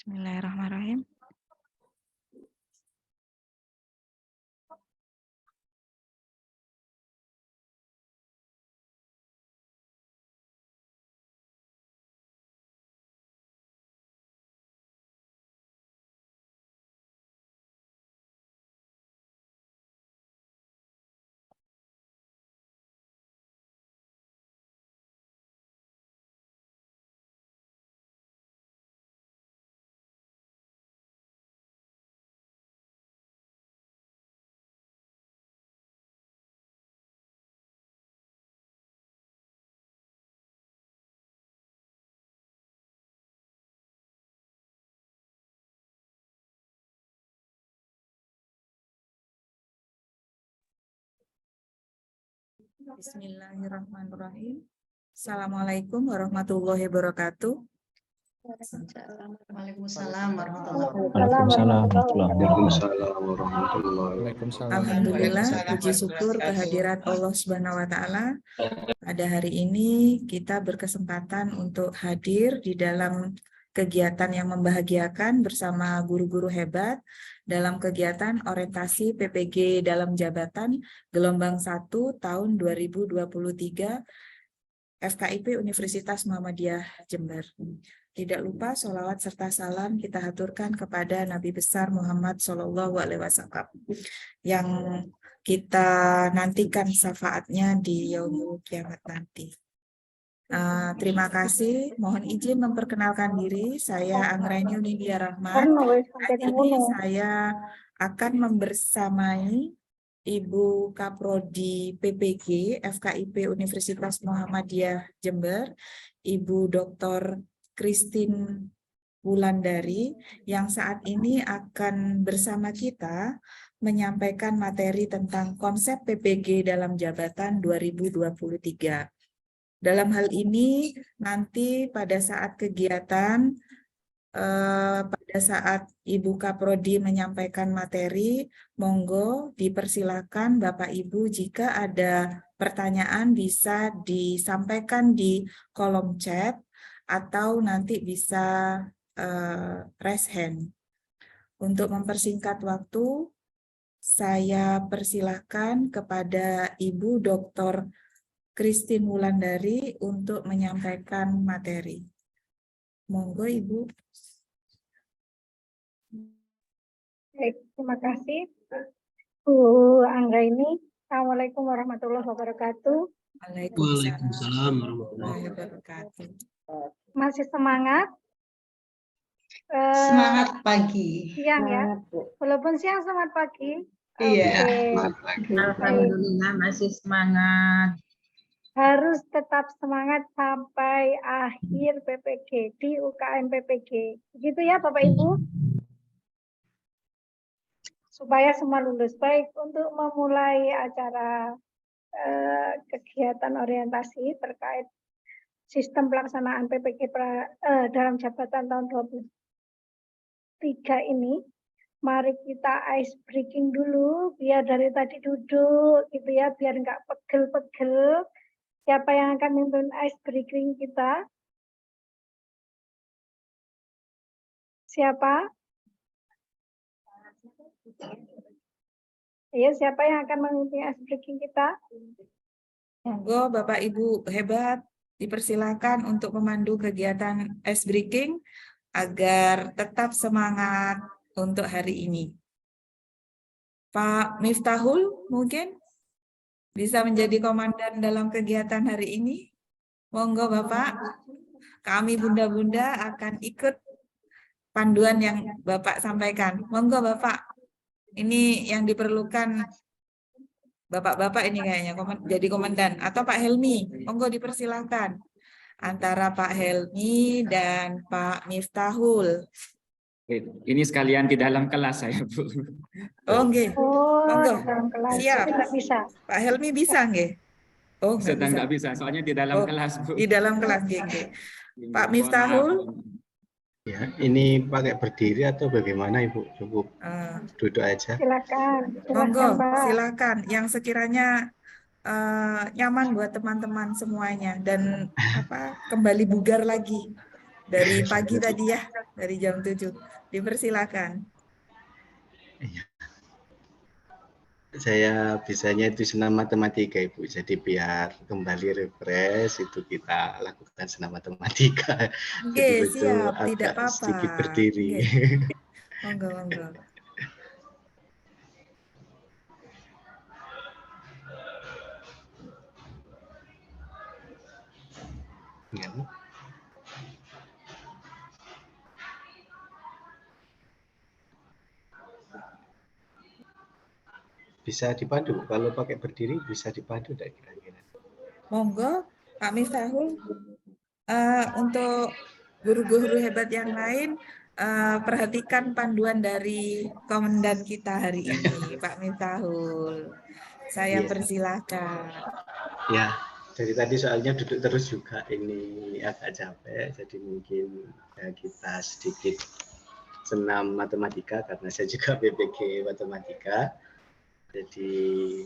Bismillahirrahmanirrahim. Bismillahirrahmanirrahim. Assalamualaikum warahmatullahi wabarakatuh. Waalaikumsalam warahmatullahi Waalaikumsalam wabarakatuh. Alhamdulillah, puji syukur kehadirat Allah Subhanahu wa Ta'ala. Pada hari ini kita berkesempatan untuk hadir di dalam kegiatan yang membahagiakan bersama guru-guru hebat dalam kegiatan orientasi PPG dalam jabatan gelombang 1 tahun 2023 FKIP Universitas Muhammadiyah Jember. Tidak lupa sholawat serta salam kita haturkan kepada Nabi besar Muhammad SAW yang kita nantikan syafaatnya di yaumul kiamat nanti. Terima kasih. Mohon izin memperkenalkan diri. Saya Anggraini Unidia Rahman. Hari ini saya akan membersamai Ibu Kaprodi PPG FKIP Universitas Muhammadiyah Jember, Ibu Dr. Christine Wulandari, yang saat ini akan bersama kita menyampaikan materi tentang konsep PPG dalam jabatan 2023. Dalam hal ini, nanti pada saat kegiatan, pada saat Ibu Kaprodi menyampaikan materi, monggo dipersilakan Bapak Ibu jika ada pertanyaan bisa disampaikan di kolom chat atau nanti bisa raise hand. Untuk mempersingkat waktu, saya persilahkan kepada Ibu Dr. Christine Wulandari untuk menyampaikan materi. Monggo Ibu. Baik, terima kasih Bu Anggraini. Assalamualaikum warahmatullahi wabarakatuh. Waalaikumsalam warahmatullahi wabarakatuh. Masih semangat? Semangat pagi. Siang ya? Walaupun siang semangat pagi. Iya. Oke. Alhamdulillah masih semangat. Harus tetap semangat sampai akhir PPG di UKM PPG. Begitu ya Bapak Ibu? Supaya semua lulus. Baik, untuk memulai acara kegiatan orientasi terkait sistem pelaksanaan PPG dalam jabatan tahun 2023 ini, mari kita ice breaking dulu, biar dari tadi duduk gitu ya, biar nggak pegel-pegel. Siapa yang akan memimpin ice breaking kita? Siapa? Ya, siapa yang akan memimpin ice breaking kita? Monggo Bapak Ibu hebat, dipersilakan untuk memandu kegiatan ice breaking agar tetap semangat untuk hari ini. Pak Miftahul mungkin bisa menjadi komandan dalam kegiatan hari ini. Monggo Bapak, kami bunda-bunda akan ikut panduan yang Bapak sampaikan. Monggo Bapak, ini yang diperlukan Bapak-bapak ini kayaknya jadi komandan. Atau Pak Helmi, monggo dipersilakan. Antara Pak Helmi dan Pak Miftahul. Ini sekalian di dalam kelas saya, Bu. Oh, nggih. Oh, Monggo. dalam kelas. Siap. Tidak bisa. Pak Helmi bisa nggih? Oh, Sedang nggak bisa, soalnya di dalam kelas, Bu. Di dalam kelas, nggih. Pak Miftahul. Ya, ini pakai berdiri atau bagaimana Ibu? Cukup duduk aja. Silakan. Monggo, Pak. silakan. Yang sekiranya nyaman buat teman-teman semuanya dan kembali bugar lagi dari pagi tadi ya. dari jam 7. Dipersilakan. Saya bisanya itu senam matematika Ibu, jadi biar kembali refresh itu kita lakukan senam matematika. Jadi Oke, itu siap, tidak agak apa-apa. sedikit berdiri. Oke, monggo, monggo. Ya. Bisa dipadu, kalau pakai berdiri bisa dipadu tidak kira-kira? Monggo, Pak Miftahul. Untuk guru-guru hebat yang lain, perhatikan panduan dari komandan kita hari ini, Pak Miftahul. Saya Iya. persilahkan. Ya, dari tadi soalnya duduk terus juga ini agak capek, jadi mungkin ya, kita sedikit senam matematika karena saya juga BPG matematika. Jadi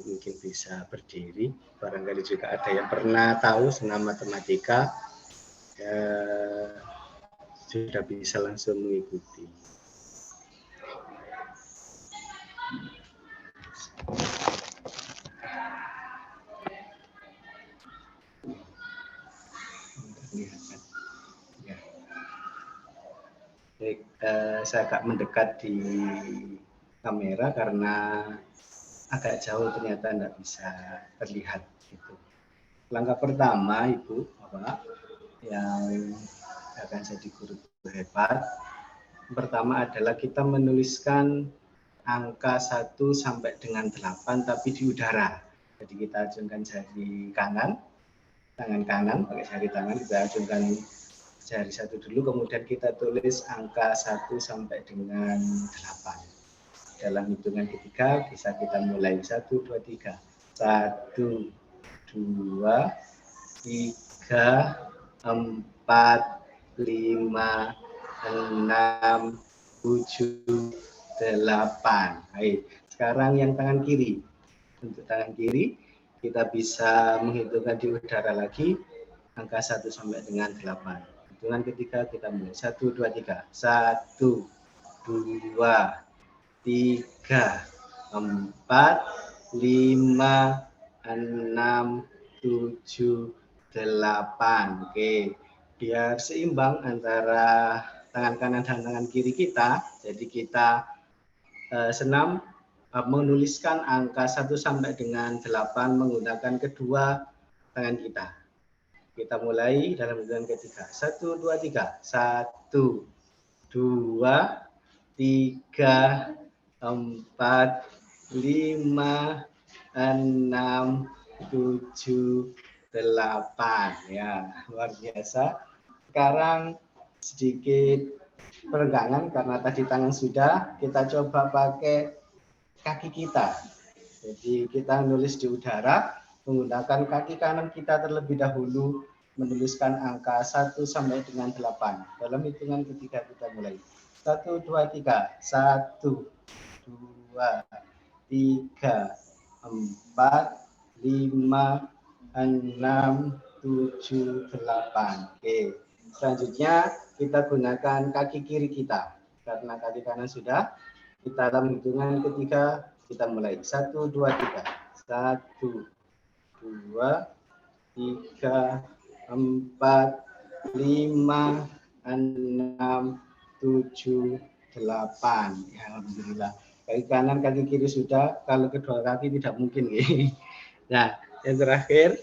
mungkin bisa berdiri, barangkali juga ada yang pernah tahu senam matematika, sudah bisa langsung mengikuti. Ya. Baik, saya agak mendekat di kamera karena agak jauh ternyata tidak bisa terlihat gitu. Langkah pertama Ibu, Bapak yang akan jadi guru hebat, pertama adalah kita menuliskan angka 1 sampai dengan 8 tapi di udara. Jadi kita acungkan jari kanan, tangan kanan pakai jari tangan, kita acungkan jari 1 dulu, kemudian kita tulis angka 1 sampai dengan 8. Dalam hitungan ketiga bisa kita mulai 1, 2, 3. 1, 2, 3, 4, 5, 6, 7, 8. Baik, sekarang yang tangan kiri. Untuk tangan kiri kita bisa menghitungkan di udara lagi angka 1 sampai dengan 8. Hitungan ketiga kita mulai 1, 2, 3. 1, 2, 3, 4, 5, 6, 7, 8. Oke, biar seimbang antara tangan kanan dan tangan kiri kita. Jadi kita senam menuliskan angka 1 sampai dengan 8 menggunakan kedua tangan kita. Kita mulai dalam hitungan ketiga. 1, 2, 3. 1, 2, 3, 4, 5, 6, 7, 8. Ya, luar biasa. Sekarang sedikit perenggangan karena tadi tangan sudah, kita coba pakai kaki kita. Jadi kita nulis di udara menggunakan kaki kanan kita terlebih dahulu menuliskan angka 1 sampai dengan 8. Dalam hitungan ketiga kita mulai. 1, 2, 3. 1, 2, 3, 4, 5, 6, 7, 8. Oke. Selanjutnya kita gunakan kaki kiri kita. Karena kaki kanan sudah, kita dalam hitungan ketiga kita mulai. 1, 2, 3. 1, 2, 3, 4, 5, 6, 7, 8. Ya, alhamdulillah. Kaki kanan, kaki kiri sudah. Kalau kedua kaki tidak mungkin. Nah, yang terakhir,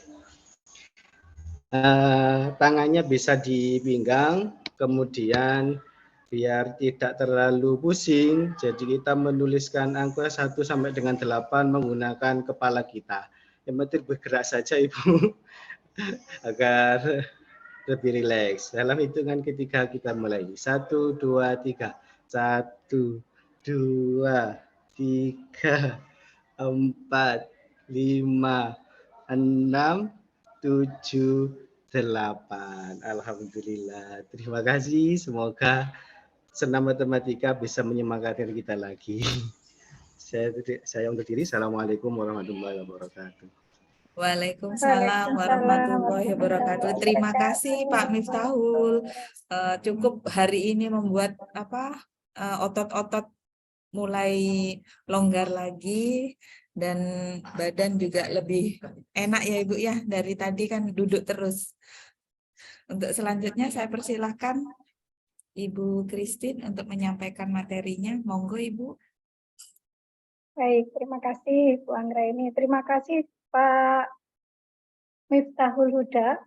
tangannya bisa di pinggang, kemudian biar tidak terlalu pusing, jadi kita menuliskan angka 1 sampai dengan 8 menggunakan kepala kita. Yang penting bergerak saja Ibu, agar lebih rileks. Dalam hitungan ketiga kita mulai. 1, 2, 3. 1, 2, 3, 4, 5, 6, 7, 8. Alhamdulillah. Terima kasih. Semoga senam matematika bisa menyemangati kita lagi. Saya undur diri. Assalamualaikum warahmatullahi wabarakatuh. Waalaikumsalam warahmatullahi wabarakatuh. Terima kasih Pak Miftahul. Cukup hari ini membuat otot-otot mulai longgar lagi dan badan juga lebih enak ya Ibu ya. Dari tadi kan duduk terus. Untuk selanjutnya saya persilahkan Ibu Christine untuk menyampaikan materinya. Monggo Ibu. Baik, terima kasih Bu Anggraini. Terima kasih Pak Miftahul Huda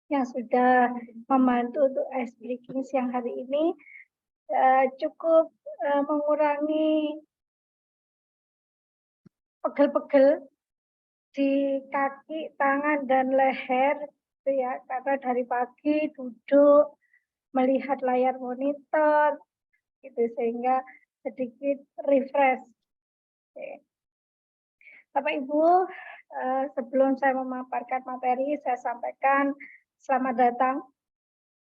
yang sudah membantu untuk ice breaking siang hari ini. Cukup mengurangi pegel-pegel di kaki, tangan, dan leher, gitu ya, karena dari pagi duduk melihat layar monitor, gitu, sehingga sedikit refresh. Oke. Bapak Ibu, sebelum saya memaparkan materi, saya sampaikan selamat datang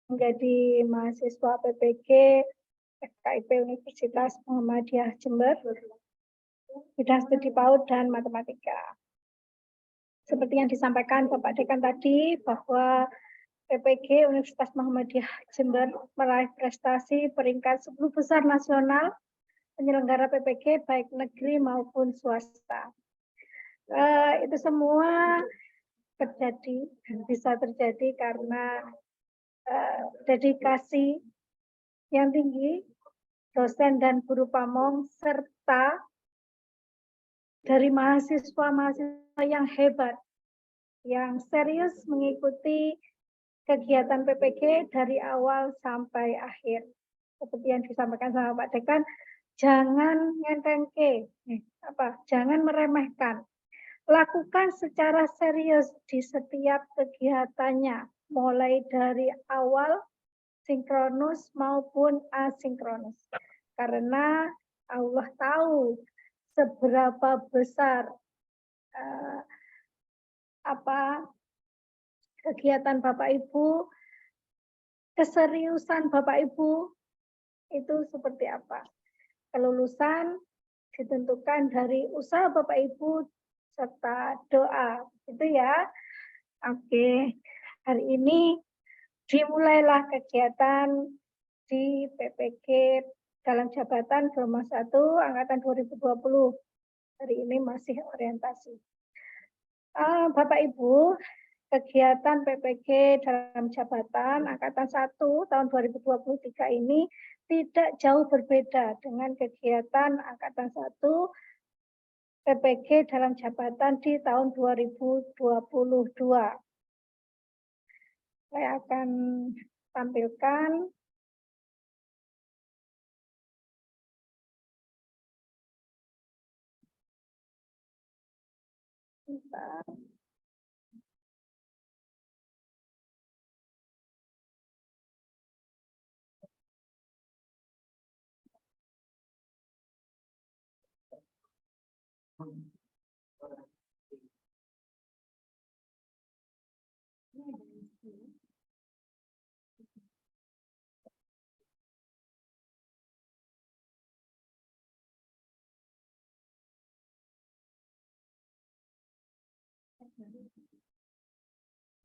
menjadi mahasiswa PPG FKIP Universitas Muhammadiyah Jember, bidang studi PAUD dan matematika. Seperti yang disampaikan Bapak Dekan tadi, bahwa PPG Universitas Muhammadiyah Jember meraih prestasi peringkat 10 besar nasional penyelenggara PPG baik negeri maupun swasta. Itu semua bisa terjadi karena dedikasi yang tinggi dosen dan guru pamong serta dari mahasiswa-mahasiswa yang hebat yang serius mengikuti kegiatan PPG dari awal sampai akhir. Seperti yang disampaikan sama Pak Dekan, jangan ngentengke, jangan meremehkan. Lakukan secara serius di setiap kegiatannya, mulai dari awal sinkronus maupun asinkronus. Karena Allah tahu seberapa besar kegiatan Bapak Ibu, keseriusan Bapak Ibu itu seperti apa. Kelulusan ditentukan dari usaha Bapak Ibu serta doa, gitu ya. Oke, hari ini dimulailah kegiatan di PPG dalam jabatan Gelombang 1 angkatan 2020. Hari ini masih orientasi. Bapak Ibu, kegiatan PPG dalam jabatan angkatan 1 tahun 2023 ini tidak jauh berbeda dengan kegiatan angkatan 1 PPG dalam jabatan di tahun 2022. Saya akan tampilkan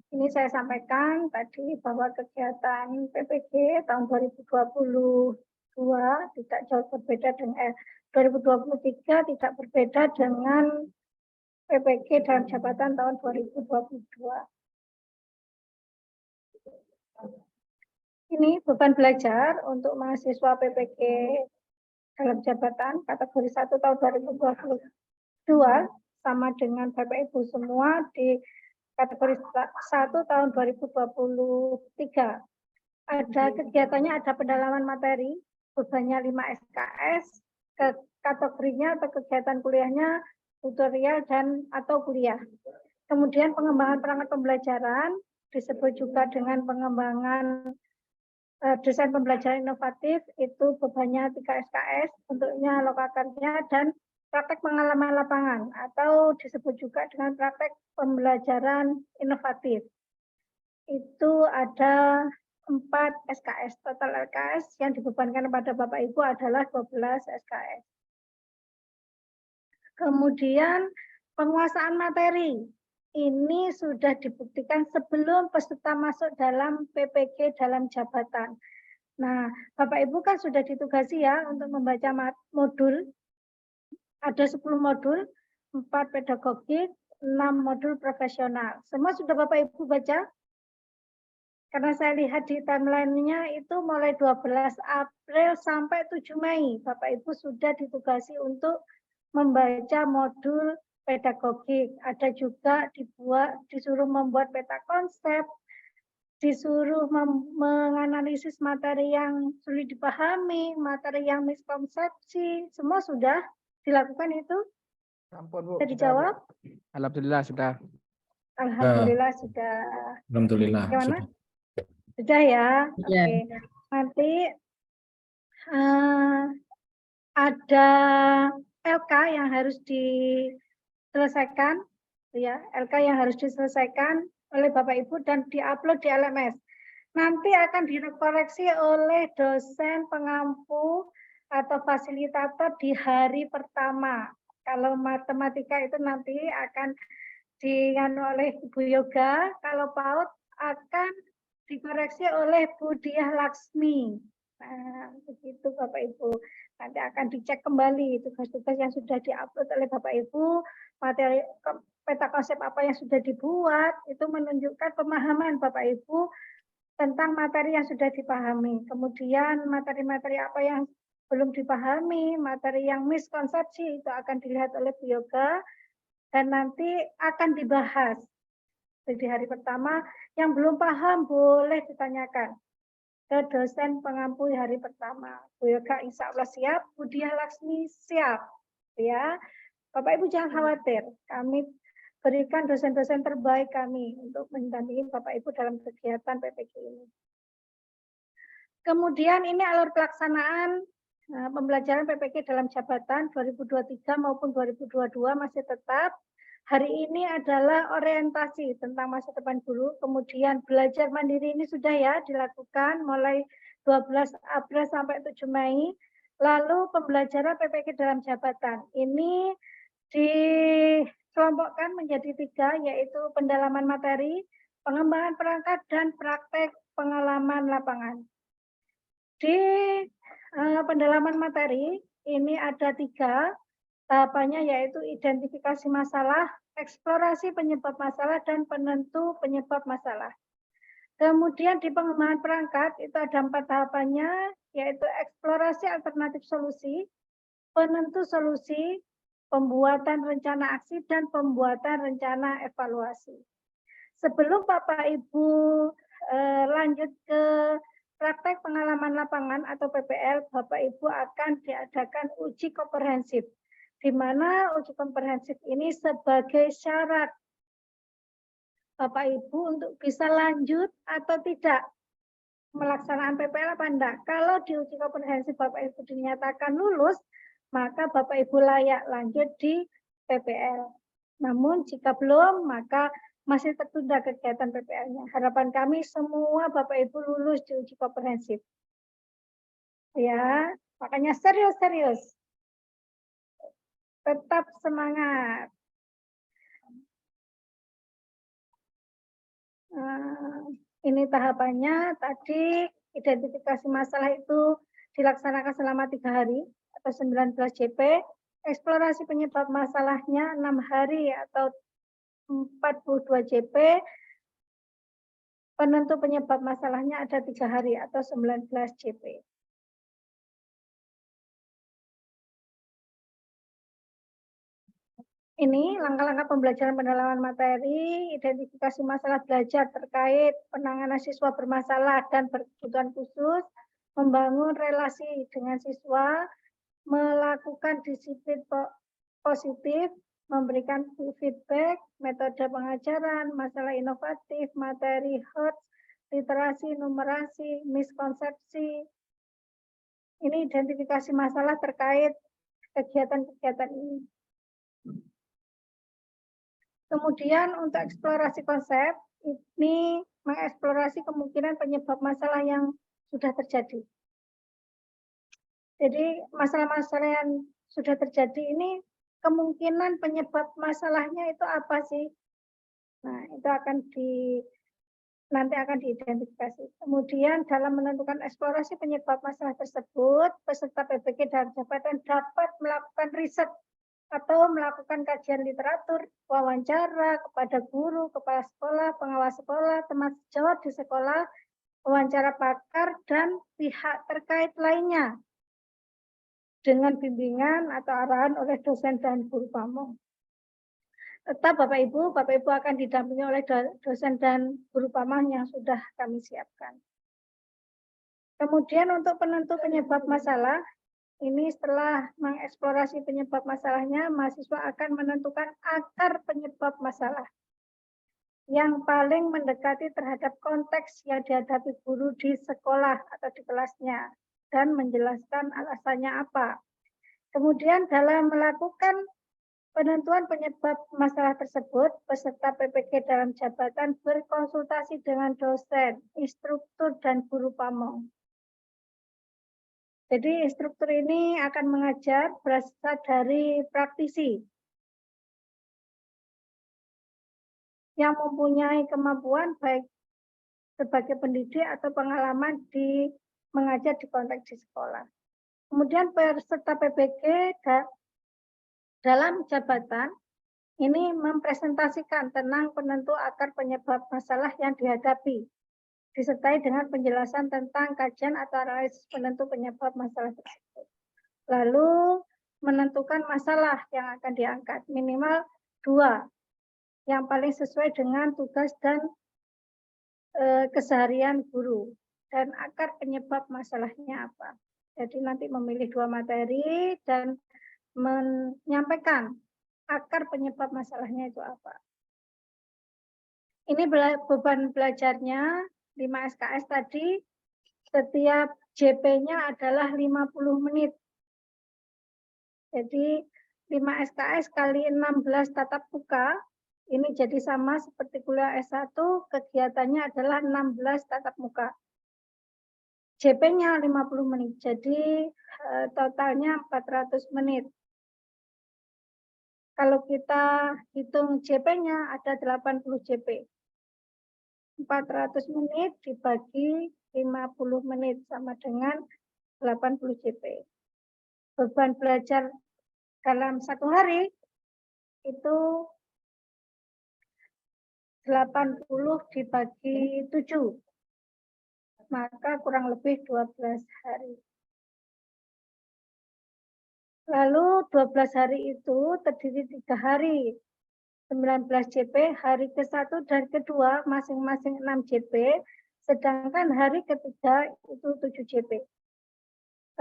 ini saya sampaikan tadi bahwa kegiatan PPG tahun 2022 tidak jauh berbeda dengan 2023 tidak berbeda dengan PPG dalam jabatan tahun 2022. Ini beban belajar untuk mahasiswa PPG dalam jabatan kategori 1 tahun 2022 sama dengan Bapak Ibu semua di kategori 1 tahun 2023. Ada kegiatannya, ada pendalaman materi, bebannya 5 SKS, kategorinya atau kegiatan kuliahnya tutorial dan atau kuliah. Kemudian pengembangan perangkat pembelajaran disebut juga dengan pengembangan desain pembelajaran inovatif, itu bebannya 3 SKS, bentuknya lokakarya dan praktek pengalaman lapangan atau disebut juga dengan praktek pembelajaran inovatif. Itu ada 4 SKS, total SKS yang dibebankan kepada Bapak Ibu adalah 12 SKS. Kemudian penguasaan materi, ini sudah dibuktikan sebelum peserta masuk dalam PPK dalam jabatan. Nah, Bapak Ibu kan sudah ditugasi ya untuk membaca modul. Ada 10 modul, 4 pedagogik, 6 modul profesional. Semua sudah Bapak Ibu baca? Karena saya lihat di timeline-nya itu mulai 12 April sampai 7 Mei. Bapak Ibu sudah ditugasi untuk membaca modul pedagogik. Ada juga disuruh membuat peta konsep, disuruh menganalisis materi yang sulit dipahami, materi yang miskonsepsi, semua sudah dilakukan itu? Ampun, Bu. Sudah dijawab? Alhamdulillah sudah. Alhamdulillah sudah. Alhamdulillah. Gimana? Sudah ya? Ya. Oke. Nanti ada LK yang harus diselesaikan, ya, LK yang harus diselesaikan oleh Bapak Ibu dan diupload di LMS. Nanti akan dikoreksi oleh dosen pengampu atau fasilitator di hari pertama. Kalau matematika itu nanti akan dianu oleh Ibu Yoga, kalau PAUD akan dikoreksi oleh Bu Diah Laksmi. Nah, begitu Bapak Ibu. Nanti akan dicek kembali tugas-tugas yang sudah diupload oleh Bapak Ibu, materi peta konsep apa yang sudah dibuat, itu menunjukkan pemahaman Bapak Ibu tentang materi yang sudah dipahami. Kemudian materi-materi apa yang belum dipahami, materi yang miskonsepsi itu akan dilihat oleh Bu Yoga dan nanti akan dibahas. Di hari pertama yang belum paham boleh ditanyakan ke dosen pengampu hari pertama. Bu Yoga insya Allah siap, Bu Diah Laksmi siap. Ya, Bapak Ibu jangan khawatir, kami berikan dosen-dosen terbaik kami untuk mendampingi Bapak Ibu dalam kegiatan PPK ini. Kemudian ini alur pelaksanaan pembelajaran PPK dalam jabatan 2023 maupun 2022 masih tetap. Hari ini adalah orientasi tentang masa depan guru, kemudian belajar mandiri ini sudah ya dilakukan mulai 12 April sampai 7 Mei. Lalu pembelajaran PPK dalam jabatan ini dikelompokkan menjadi 3, yaitu pendalaman materi, pengembangan perangkat, dan praktek pengalaman lapangan. Di pendalaman materi ini ada 3 tahapannya, yaitu identifikasi masalah, eksplorasi penyebab masalah, dan penentu penyebab masalah. Kemudian di pengembangan perangkat itu ada 4 tahapannya, yaitu eksplorasi alternatif solusi, penentu solusi, pembuatan rencana aksi, dan pembuatan rencana evaluasi. Sebelum Bapak Ibu lanjut ke praktek pengalaman lapangan atau PPL, Bapak Ibu akan diadakan uji komprehensif, di mana uji komprehensif ini sebagai syarat Bapak Ibu untuk bisa lanjut atau tidak melaksanaan PPL apa enggak. Kalau di uji komprehensif Bapak Ibu dinyatakan lulus, maka Bapak Ibu layak lanjut di PPL. Namun jika belum, maka masih tertunda kegiatan PPL-nya. Harapan kami semua Bapak Ibu lulus di uji komprehensif. Ya, makanya serius-serius. Tetap semangat. Ini tahapannya tadi identifikasi masalah itu dilaksanakan selama 3 hari atau 19 JP, eksplorasi penyebab masalahnya 6 hari atau 42 JP, penentu penyebab masalahnya ada 3 hari atau 19 JP. Ini langkah-langkah pembelajaran pendalaman materi, identifikasi masalah belajar terkait penanganan siswa bermasalah dan berkebutuhan khusus, membangun relasi dengan siswa, melakukan disiplin positif, memberikan feedback, metode pengajaran, masalah inovatif, materi HOTS, literasi, numerasi, miskonsepsi. Ini identifikasi masalah terkait kegiatan-kegiatan ini. Kemudian untuk eksplorasi konsep, ini mengeksplorasi kemungkinan penyebab masalah yang sudah terjadi. Jadi masalah-masalah yang sudah terjadi ini kemungkinan penyebab masalahnya itu apa sih? Nah, itu nanti akan diidentifikasi. Kemudian dalam menentukan eksplorasi penyebab masalah tersebut, peserta PPK dalam jabatan dapat melakukan riset atau melakukan kajian literatur, wawancara kepada guru, kepala sekolah, pengawas sekolah, teman sejawat di sekolah, wawancara pakar, dan pihak terkait lainnya dengan bimbingan atau arahan oleh dosen dan guru pamong. Tetap Bapak Ibu akan didampingi oleh dosen dan guru pamong yang sudah kami siapkan. Kemudian untuk penentu penyebab masalah, ini setelah mengeksplorasi penyebab masalahnya, mahasiswa akan menentukan akar penyebab masalah yang paling mendekati terhadap konteks yang dihadapi guru di sekolah atau di kelasnya dan menjelaskan alasannya apa. Kemudian dalam melakukan penentuan penyebab masalah tersebut, peserta PPK dalam jabatan berkonsultasi dengan dosen, instruktur, dan guru pamong. Jadi instruktur ini akan mengajar berasal dari praktisi yang mempunyai kemampuan baik sebagai pendidik atau pengalaman di mengajar di konteks di sekolah. Kemudian peserta PPK dalam jabatan ini mempresentasikan tentang penentu akar penyebab masalah yang dihadapi, disertai dengan penjelasan tentang kajian atau analisis penentu penyebab masalah tersebut. Lalu menentukan masalah yang akan diangkat, minimal 2, yang paling sesuai dengan tugas dan keseharian guru, dan akar penyebab masalahnya apa. Jadi nanti memilih 2 materi dan menyampaikan akar penyebab masalahnya itu apa. Ini beban belajarnya 5 SKS tadi, setiap JP-nya adalah 50 menit. Jadi 5 SKS kali 16 tatap muka, ini jadi sama seperti kuliah S1, kegiatannya adalah 16 tatap muka. JP-nya 50 menit, jadi totalnya 400 menit. Kalau kita hitung JP-nya ada 80 JP. 400 menit dibagi 50 menit sama dengan 80 JP. Beban belajar dalam 1 hari itu 80 dibagi 7. Maka kurang lebih 12 hari. Lalu 12 hari itu terdiri 3 hari, 19 JP, hari ke-1 dan ke-2 masing-masing 6 JP, sedangkan hari ketiga itu 7 JP.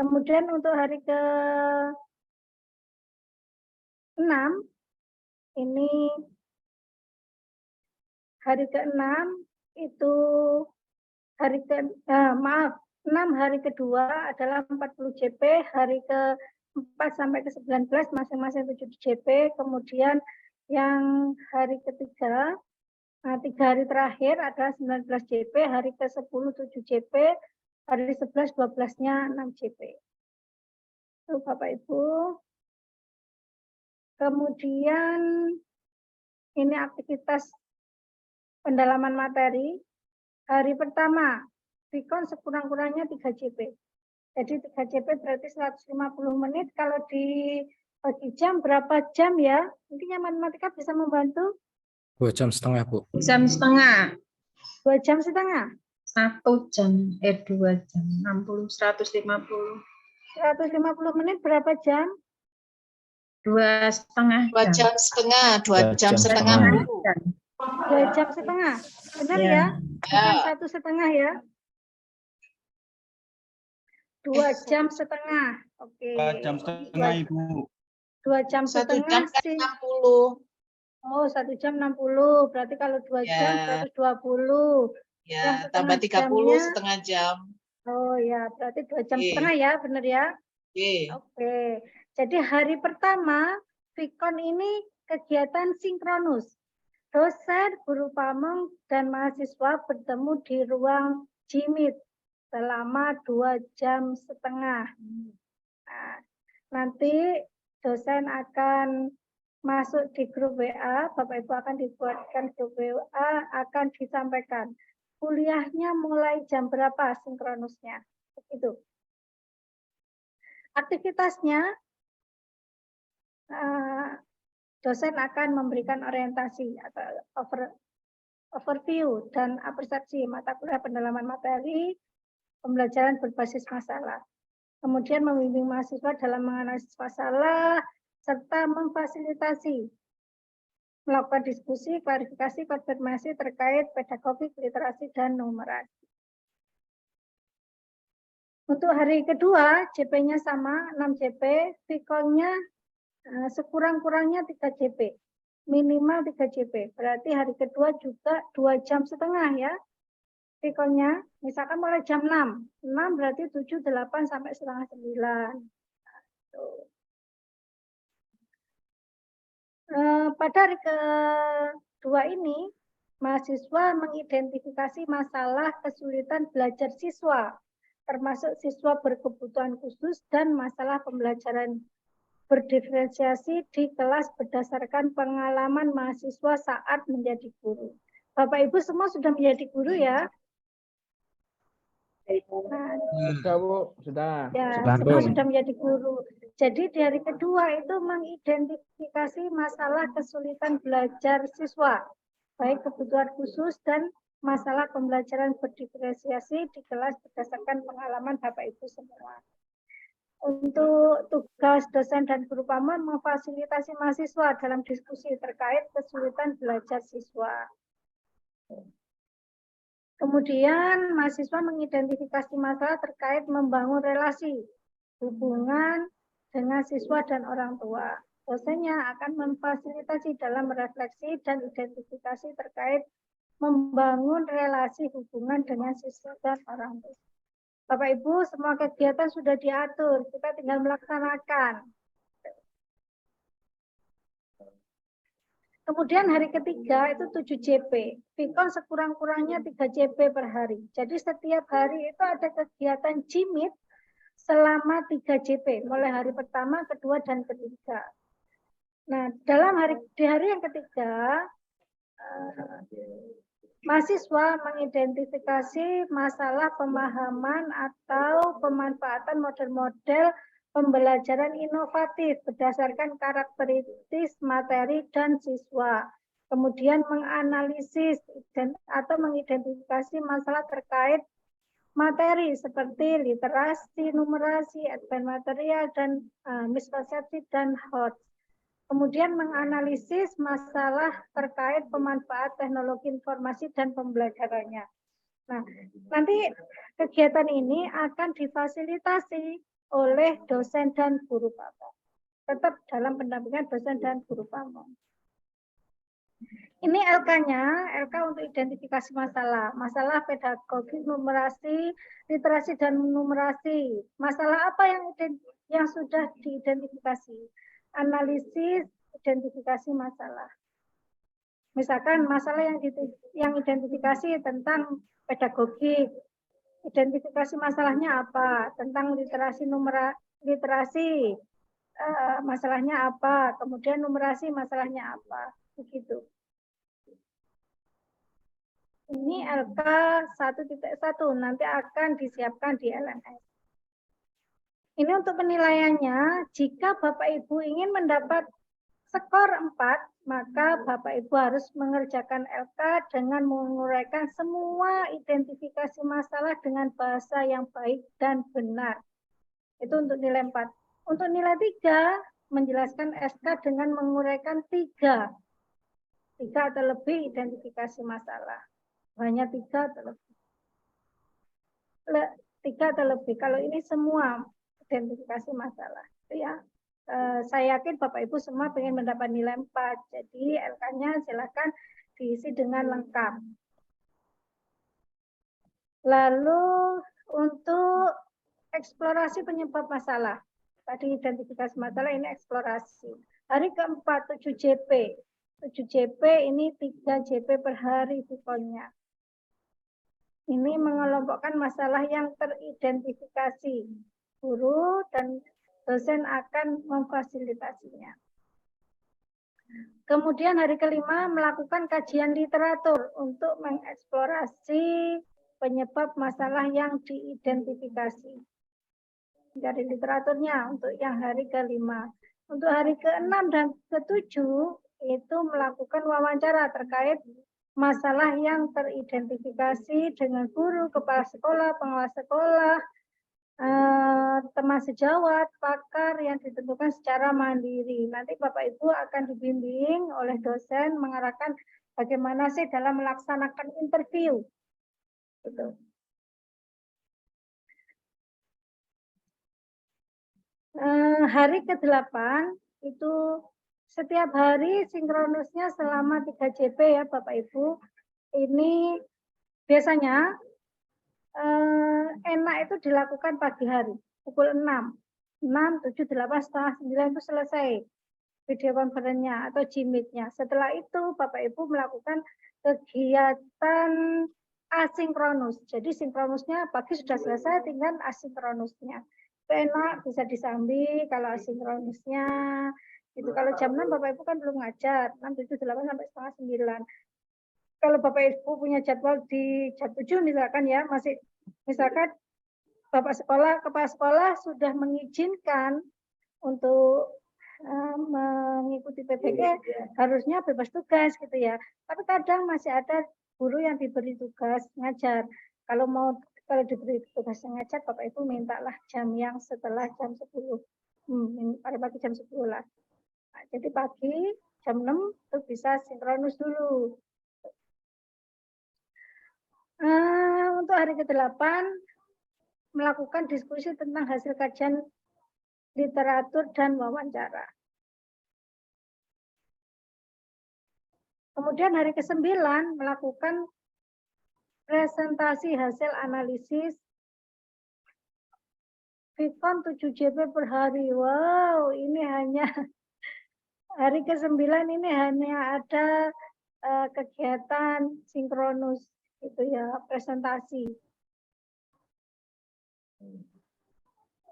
Kemudian untuk hari ke-6, ini hari ke-6 itu hari 6 hari kedua adalah 40 JP, hari ke-4 sampai ke-19 masing-masing 7 JP, kemudian yang hari ketiga, 3 hari terakhir adalah 19 JP, hari ke-10 7 JP, hari 11 12-nya 6 JP. Itu Bapak Ibu. Kemudian ini aktivitas pendalaman materi. Hari pertama, Vicon sekurang-kurangnya 3 JP. Jadi 3 JP berarti 150 menit. Kalau dibagi jam, berapa jam ya? Mungkin yang matematika bisa membantu? 2 jam setengah, Bu. 2 jam setengah. 2 jam setengah? 1 jam, 2 jam, 60, 150. 150 menit berapa jam? 2,5 2 jam setengah, 2 jam setengah. 2 jam setengah. Benar ya? Bukan 1,5 ya? 2 jam setengah. Oke. 2 jam setengah, Ibu. 2 jam 1 setengah jam kan sih. 60. Oh, 1 jam 60. Berarti kalau 2 jam 120. Ya, Yang tambah setengah 30 jamnya- setengah jam. Oh ya, berarti 2 jam Oke. setengah ya, benar ya? Oke. Oke. Jadi hari pertama, Vicon ini kegiatan sinkronus. Dosen, guru pamong, dan mahasiswa bertemu di ruang Jimit selama 2 jam setengah. Nah, nanti dosen akan masuk di grup WA, Bapak Ibu akan dibuatkan grup WA, akan disampaikan kuliahnya mulai jam berapa sinkronusnya. Begitu. Aktivitasnya, dosen akan memberikan orientasi atau overview dan apresiasi mata kuliah pendalaman materi, pembelajaran berbasis masalah. Kemudian membimbing mahasiswa dalam menganalisis masalah, serta memfasilitasi melakukan diskusi, klarifikasi, konfirmasi terkait pedagogik, literasi, dan numerasi. Untuk hari kedua, JP-nya sama, 6 JP, Vcon-nya sekurang-kurangnya 3 JP, minimal 3 JP. Berarti hari kedua juga 2,5 jam ya, Vcon-nya. Misalkan mulai jam 6 berarti 7, 8, sampai setengah 9. Pada hari kedua ini, mahasiswa mengidentifikasi masalah kesulitan belajar siswa, termasuk siswa berkebutuhan khusus dan masalah pembelajaran berdiferensiasi di kelas berdasarkan pengalaman mahasiswa saat menjadi guru. Bapak Ibu semua sudah menjadi guru ya? Nah, Sudah, Bu. Sudah. ya, Sudah, semua Bu. sudah menjadi guru. Jadi di hari kedua itu mengidentifikasi masalah kesulitan belajar siswa, baik kebutuhan khusus dan masalah pembelajaran berdiferensiasi di kelas berdasarkan pengalaman Bapak Ibu semua. Untuk tugas dosen dan guru paman memfasilitasi mahasiswa dalam diskusi terkait kesulitan belajar siswa. Kemudian mahasiswa mengidentifikasi masalah terkait membangun relasi hubungan dengan siswa dan orang tua. Dosennya akan memfasilitasi dalam refleksi dan identifikasi terkait membangun relasi hubungan dengan siswa dan orang tua. Bapak Ibu, semua kegiatan sudah diatur, kita tinggal melaksanakan. Kemudian hari ketiga itu 7 JP. Vcon sekurang-kurangnya 3 JP per hari. Jadi setiap hari itu ada kegiatan JIMIT selama 3 JP, mulai hari pertama, kedua, dan ketiga. Nah, di hari yang ketiga, mahasiswa mengidentifikasi masalah pemahaman atau pemanfaatan model-model pembelajaran inovatif berdasarkan karakteristik materi dan siswa. Kemudian menganalisis atau mengidentifikasi masalah terkait materi seperti literasi, numerasi, advance material, dan miskonsepsi dan HOT. Kemudian menganalisis masalah terkait pemanfaat teknologi informasi dan pembelajarannya. Nah, nanti kegiatan ini akan difasilitasi oleh dosen dan guru paman. Tetap dalam pendampingan dosen dan guru paman. Ini LK-nya, LK untuk identifikasi masalah. Masalah pedagogik, numerasi, literasi, dan numerasi. Masalah apa yang sudah diidentifikasi? Analisis, identifikasi masalah. Misalkan masalah yang identifikasi tentang pedagogik, identifikasi masalahnya apa? Tentang literasi, literasi, masalahnya apa? Kemudian numerasi, masalahnya apa? Begitu. Ini LK 1.1 nanti akan disiapkan di LMS. Ini untuk penilaiannya, jika Bapak Ibu ingin mendapat skor 4, maka Bapak Ibu harus mengerjakan LK dengan menguraikan semua identifikasi masalah dengan bahasa yang baik dan benar. Itu untuk nilai 4. Untuk nilai 3, menjelaskan SK dengan menguraikan 3 atau lebih identifikasi masalah. Hanya 3 atau lebih. 3 atau lebih. Kalau ini semua identifikasi masalah. Ya, saya yakin Bapak Ibu semua ingin mendapat nilai 4. Jadi LK-nya silakan diisi dengan lengkap. Lalu untuk eksplorasi penyebab masalah. Tadi identifikasi masalah, ini eksplorasi. Hari keempat 7 JP. 7 JP ini 3 JP per hari Vcon-nya. Ini mengelompokkan masalah yang teridentifikasi. Guru dan dosen akan memfasilitasinya. Kemudian hari kelima melakukan kajian literatur untuk mengeksplorasi penyebab masalah yang diidentifikasi. Dari literaturnya untuk yang hari kelima. Untuk hari keenam dan ketujuh itu melakukan wawancara terkait masalah yang teridentifikasi dengan guru, kepala sekolah, pengawas sekolah, teman sejawat, pakar yang ditentukan secara mandiri. Nanti Bapak Ibu akan dibimbing oleh dosen mengarahkan bagaimana sih dalam melaksanakan interview. Gitu. Hari ke-8 itu setiap hari sinkronusnya selama 3 JP ya Bapak Ibu. Ini biasanya enak itu dilakukan pagi hari, pukul 6, 7, 8, setengah 9 itu selesai video conference-nya atau Jimit-nya. Setelah itu Bapak Ibu melakukan kegiatan asinkronus. Jadi sinkronusnya pagi sudah selesai, tinggal asinkronusnya. Itu enak, bisa disambi kalau asinkronusnya. Gitu. Kalau jam 6 Bapak Ibu kan belum ngajar, 6, 7, 8 sampai setengah 9. Kalau Bapak Ibu punya jadwal di jam 7 misalkan ya, misalkan Bapak sekolah, kepala sekolah sudah mengizinkan untuk mengikuti PPK, harusnya bebas tugas gitu ya. Tapi kadang masih ada guru yang diberi tugas ngajar. Kalau diberi tugas ngajar, Bapak Ibu mintalah jam yang setelah jam 10. Pada pagi jam 10 lah. Nah, jadi pagi jam 6 itu bisa sinkronus dulu. Untuk hari ke-8 melakukan diskusi tentang hasil kajian literatur dan wawancara. Kemudian hari ke-9 melakukan presentasi hasil analisis Vicon 7 JP per hari. Wow, ini hanya hari ke-9 ini hanya ada kegiatan sinkronus itu ya, presentasi.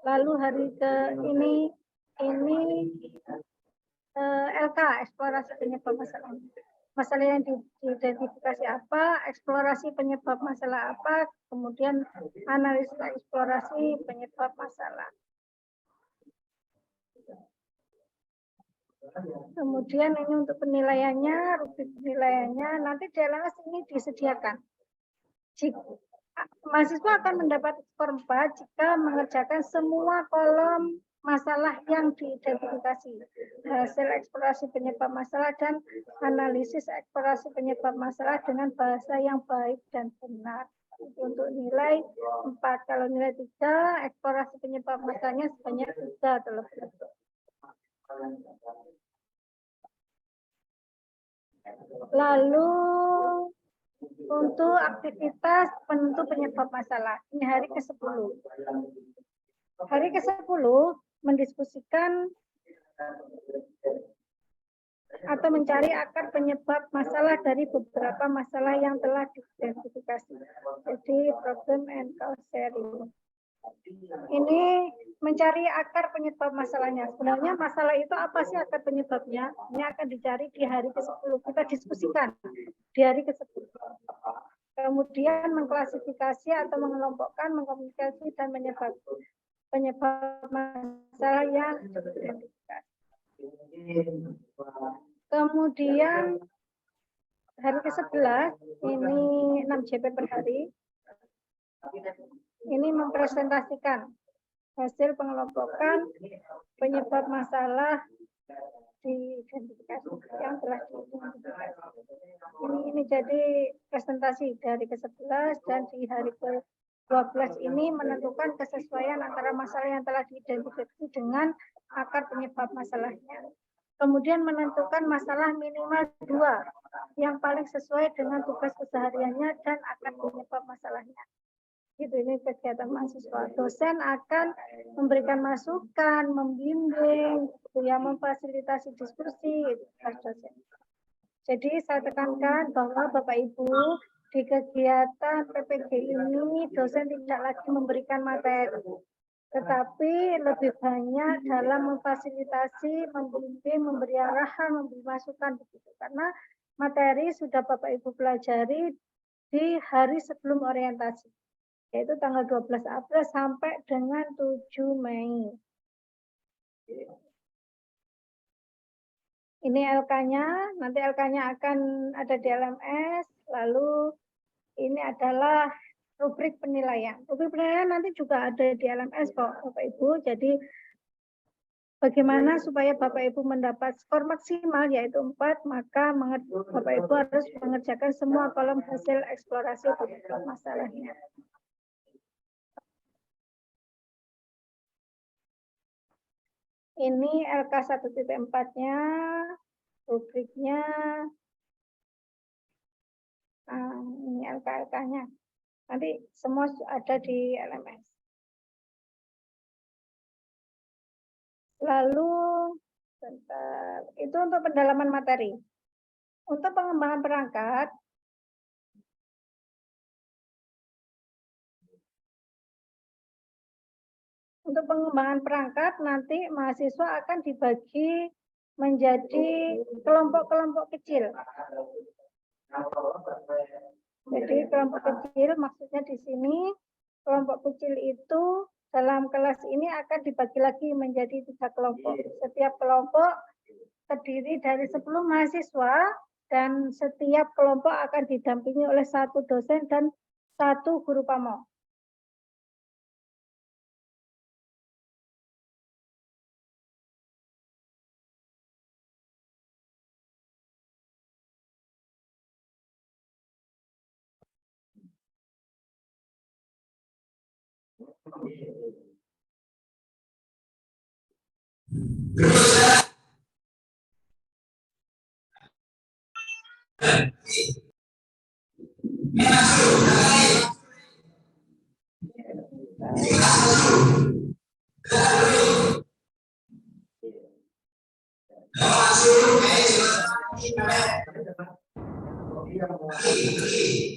Lalu hari ini LK, eksplorasi penyebab masalah. Masalah yang diidentifikasi apa, eksplorasi penyebab masalah apa, kemudian analisis eksplorasi penyebab masalah. Kemudian ini untuk penilaiannya, rubrik penilaiannya, nanti di LMS ini disediakan. Mahasiswa akan mendapat skor 4 jika mengerjakan semua kolom masalah yang diidentifikasi, hasil eksplorasi penyebab masalah dan analisis eksplorasi penyebab masalah dengan bahasa yang baik dan benar. Untuk nilai 4, kalau nilai 3, eksplorasi penyebab masalahnya sebanyak 3 terlebih. Lalu untuk aktivitas penentu penyebab masalah, ini hari ke-10. Hari ke-10 mendiskusikan atau mencari akar penyebab masalah dari beberapa masalah yang telah diidentifikasi. Jadi problem and cause sharing. Ini mencari akar penyebab masalahnya. Sebenarnya masalah itu apa sih akar penyebabnya? Ini akan dicari di hari ke-10. Kita diskusikan di hari ke-10. Kemudian mengklasifikasi atau mengelompokkan, mengkomunikasi dan penyebab masalah yang diidentifikasi. Kemudian hari ke-11 ini 6 JP per hari. Ini mempresentasikan hasil pengelompokan penyebab masalah diidentifikasi yang telah diidentifikasi. Ini jadi presentasi dari ke-11 dan di hari ke-12 ini menentukan kesesuaian antara masalah yang telah diidentifikasi dengan akar penyebab masalahnya. Kemudian menentukan masalah minimal 2 yang paling sesuai dengan tugas kesehariannya dan akar penyebab masalahnya. Gitu, ini kegiatan mahasiswa. Dosen akan memberikan masukan, membimbing, ya, memfasilitasi diskusi, dosen. Jadi saya tekankan bahwa Bapak Ibu di kegiatan PPG ini dosen tidak lagi memberikan materi, tetapi lebih banyak dalam memfasilitasi, membimbing, memberi arahan, memberi masukan begitu. Karena materi sudah Bapak Ibu pelajari di hari sebelum orientasi, yaitu tanggal 12 April sampai dengan 7 Mei. Ini LK-nya, nanti LK-nya akan ada di LMS, lalu ini adalah rubrik penilaian. Rubrik penilaian nanti juga ada di LMS kok Bapak Ibu, jadi bagaimana supaya Bapak Ibu mendapat skor maksimal yaitu 4, maka Bapak Ibu harus mengerjakan semua kolom hasil eksplorasi masalahnya. Ini LK 1.4-nya, rubriknya, ini LK-LK-nya. Nanti semua ada di LMS. Lalu, bentar, itu untuk pendalaman materi. Untuk pengembangan perangkat, nanti mahasiswa akan dibagi menjadi kelompok-kelompok kecil. Jadi kelompok kecil maksudnya di sini kelompok kecil itu dalam kelas ini akan dibagi lagi menjadi 3 kelompok. Setiap kelompok terdiri dari 10 mahasiswa dan setiap kelompok akan didampingi oleh 1 dosen dan 1 guru pamong.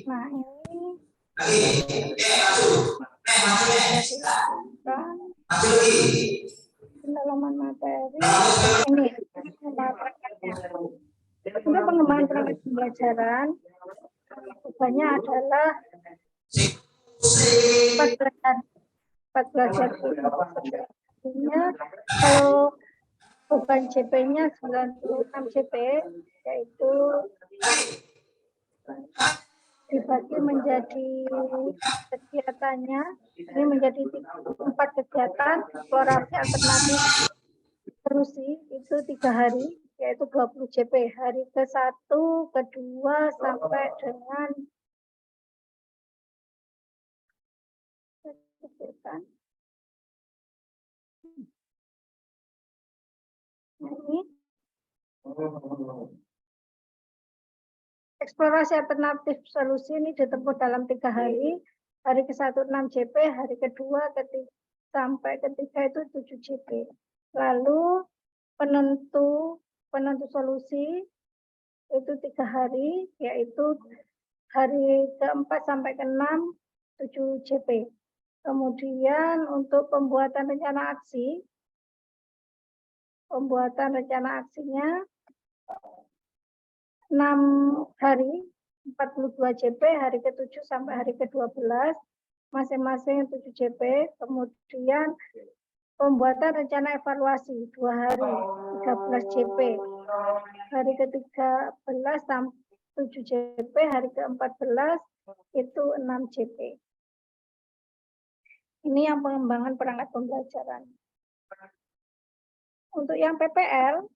Nah, ini pendalaman materi ini untuk pengembangan perangkat pembelajaran bebannya adalah 14 artinya kalau beban JP-nya 96 JP, yaitu dibagi menjadi kegiatannya, ini menjadi 4 kegiatan, eksplorasi alternatif solusi itu 3 hari, yaitu 20 JP, hari ke-1, ke-2, sampai dengan ini eksplorasi alternatif solusi ini ditempuh dalam 3 hari. Hari ke-1 6 JP, hari kedua sampai ketiga itu 7 JP. Lalu penentu solusi itu 3 hari, yaitu hari ke-4 sampai ke-6 7 JP. Kemudian untuk pembuatan rencana aksinya 6 hari 42 JP, hari ke-7 sampai hari ke-12 masing-masing 7 JP. Kemudian pembuatan rencana evaluasi 2 hari 13 JP, hari ke-13 sampai 7 JP, hari ke-14 itu 6 JP. Ini yang pengembangan perangkat pembelajaran. Untuk yang PPL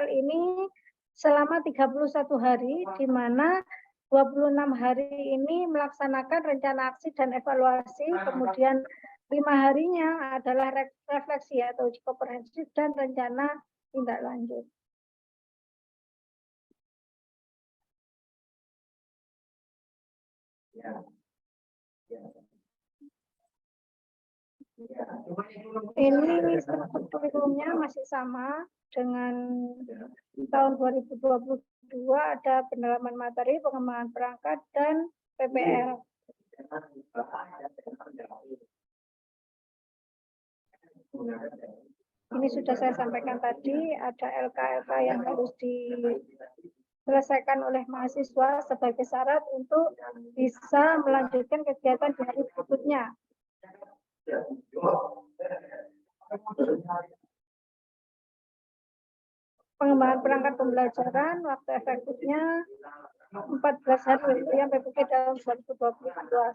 ini selama 31 hari, di mana 26 hari ini melaksanakan rencana aksi dan evaluasi, kemudian 5 harinya adalah refleksi atau uji komprehensif dan rencana tindak lanjut. Ini struktur kurikulumnya masih sama dengan tahun 2022, ada pendalaman materi, pengembangan perangkat, dan PPL. Ini sudah saya sampaikan tadi, ada LK-LK yang harus diselesaikan oleh mahasiswa sebagai syarat untuk bisa melanjutkan kegiatan di hari berikutnya. Pengembangan perangkat pembelajaran, waktu efektifnya 14 hari yang PPK dalam 2022,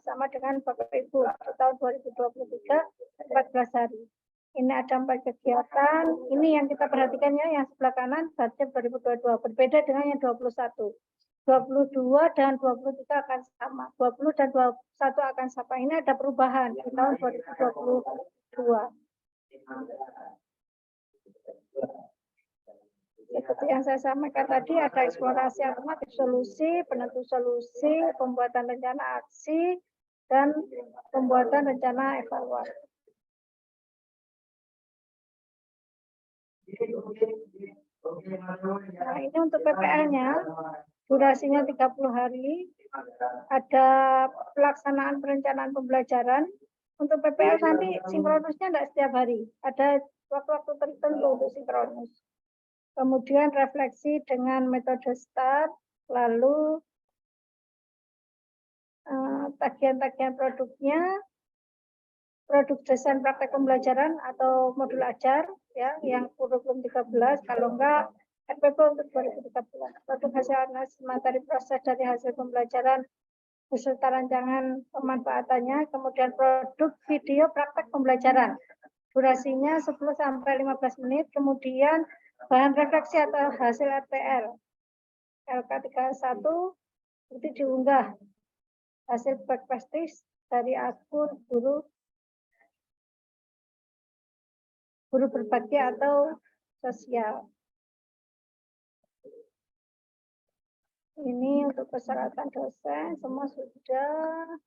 sama dengan Bapak Ibu di tahun 2023, 14 hari. Ini ada 4 kegiatan, ini yang kita perhatikannya, yang sebelah kanan, budget 2022, berbeda dengan yang 21. 22 dan 23 akan sama, 20 dan 21 akan sama. Ini ada perubahan di tahun 2022. Seperti yang saya sampaikan tadi, ada eksplorasi alternatif solusi, penentu solusi, pembuatan rencana aksi, dan pembuatan rencana evaluasi. Nah, ini untuk PPL-nya, durasinya 30 hari, ada pelaksanaan perencanaan pembelajaran. Untuk PPL nanti sinkronusnya tidak setiap hari, ada waktu-waktu tertentu untuk sinkronus. Kemudian refleksi dengan metode STAR, lalu tagihan-tagihan produknya, produk desain praktek pembelajaran atau modul ajar, ya, yang kurikulum 13, kalau enggak RPP untuk 2013. Produk hasil analisis materi proses dari hasil pembelajaran beserta rancangan pemanfaatannya, kemudian produk video praktek pembelajaran. Durasinya 10-15 menit, kemudian bahan refleksi atau hasil RTL. LK31 itu diunggah hasil best practice dari akun guru berbagi atau sosial. Ini untuk persyaratan dosen semua sudah.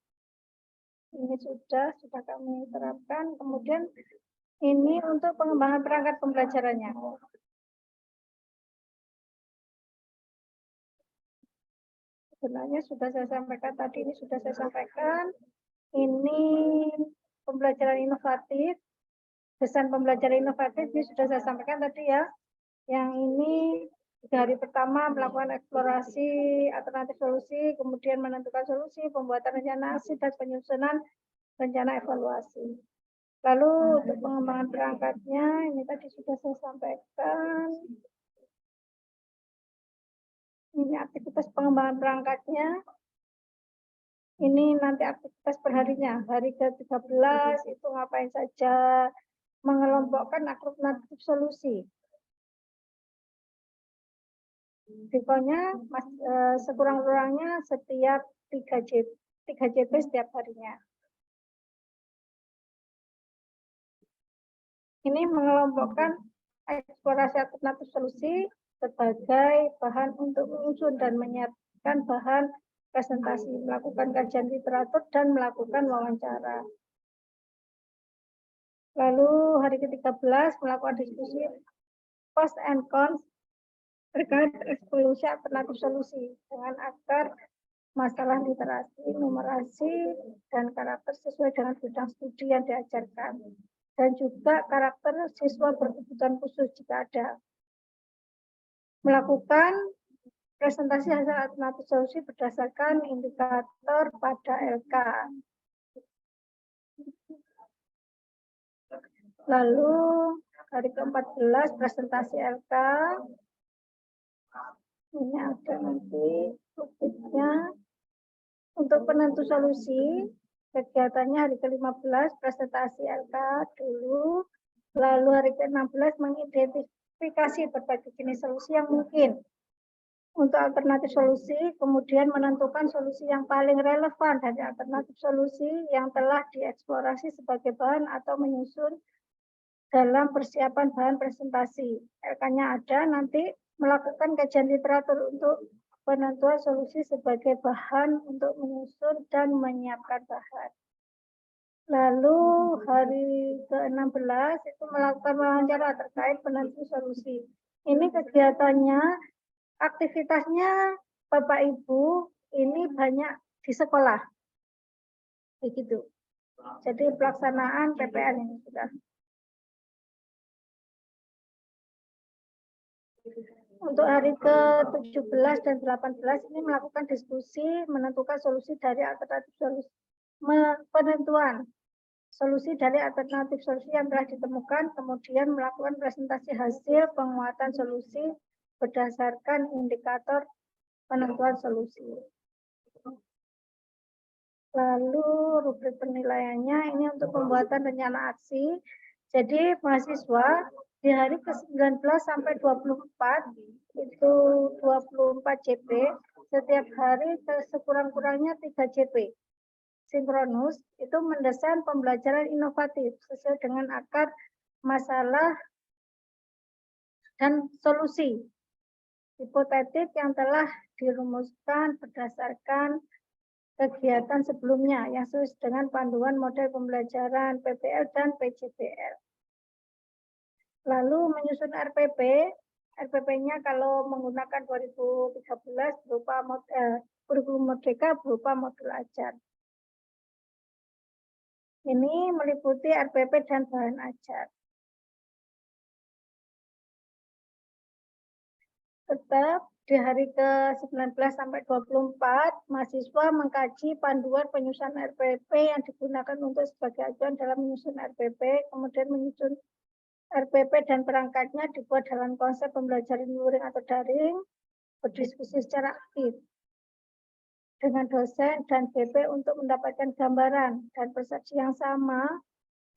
Ini sudah kami terapkan. Kemudian ini untuk pengembangan perangkat pembelajarannya. Sebenarnya sudah saya sampaikan tadi, ini sudah saya sampaikan. Ini pembelajaran inovatif, desain pembelajaran inovatif, ini sudah saya sampaikan tadi ya. Yang ini 3 hari pertama melakukan eksplorasi alternatif solusi, kemudian menentukan solusi, pembuatan rencana aksi, dan penyusunan rencana evaluasi. Lalu untuk pengembangan perangkatnya, ini tadi sudah saya sampaikan. Ini aktivitas pengembangan perangkatnya. Ini nanti aktivitas perharinya. Hari ke-13 itu ngapain saja, mengelompokkan alternatif solusi. Pokoknya sekurang-kurangnya setiap 3 JP setiap harinya. Ini mengelompokkan eksplorasi alternatif solusi sebagai bahan untuk menyusun dan menyiapkan bahan presentasi, melakukan kajian literatur, dan melakukan wawancara. Lalu hari ke-13 melakukan diskusi pros and cons terkait eksplorasi alternatif solusi dengan akar masalah literasi, numerasi, dan karakter sesuai dengan bidang studi yang diajarkan. Dan juga karakter siswa berkebutuhan khusus jika ada. Melakukan presentasi hasil alternatif solusi berdasarkan indikator pada LK. Lalu hari ke-14 presentasi LK. Ini ada nanti topiknya. Untuk penentu solusi, kegiatannya hari ke-15 presentasi LK dulu. Lalu hari ke-16 mengidentifikasi berbagai jenis solusi yang mungkin untuk alternatif solusi, kemudian menentukan solusi yang paling relevan dari alternatif solusi yang telah dieksplorasi sebagai bahan atau menyusun dalam persiapan bahan presentasi. LK-nya ada, nanti melakukan kajian literatur untuk penentuan solusi sebagai bahan untuk menyusun dan menyiapkan bahan. Lalu hari ke-16 itu melakukan wawancara terkait penentu solusi. Ini kegiatannya, aktivitasnya Bapak Ibu ini banyak di sekolah. Begitu. Jadi pelaksanaan PPL ini sudah. Untuk hari ke-17 dan 18 ini melakukan diskusi menentukan solusi dari alternatif solusi penentuan solusi dari alternatif solusi yang telah ditemukan, kemudian melakukan presentasi hasil penguatan solusi berdasarkan indikator penentuan solusi. Lalu rubrik penilaiannya ini untuk pembuatan rencana aksi. Jadi mahasiswa di hari ke-19 sampai 24 itu 24 JP, setiap hari sekurang-kurangnya 3 JP. Sinkronus itu mendesain pembelajaran inovatif sesuai dengan akar masalah dan solusi hipotetik yang telah dirumuskan berdasarkan kegiatan sebelumnya yang sesuai dengan panduan model pembelajaran PPL dan PJBL. Lalu menyusun RPP. RPP-nya kalau menggunakan 2013 berupa kurikulum merdeka berupa modul ajar. Ini meliputi RPP dan bahan ajar. Tetap di hari ke-19 sampai 24, mahasiswa mengkaji panduan penyusunan RPP yang digunakan untuk sebagai acuan dalam menyusun RPP, kemudian menyusun RPP dan perangkatnya dibuat dalam konsep pembelajaran luring atau daring, berdiskusi secara aktif dengan dosen dan BP untuk mendapatkan gambaran dan persepsi yang sama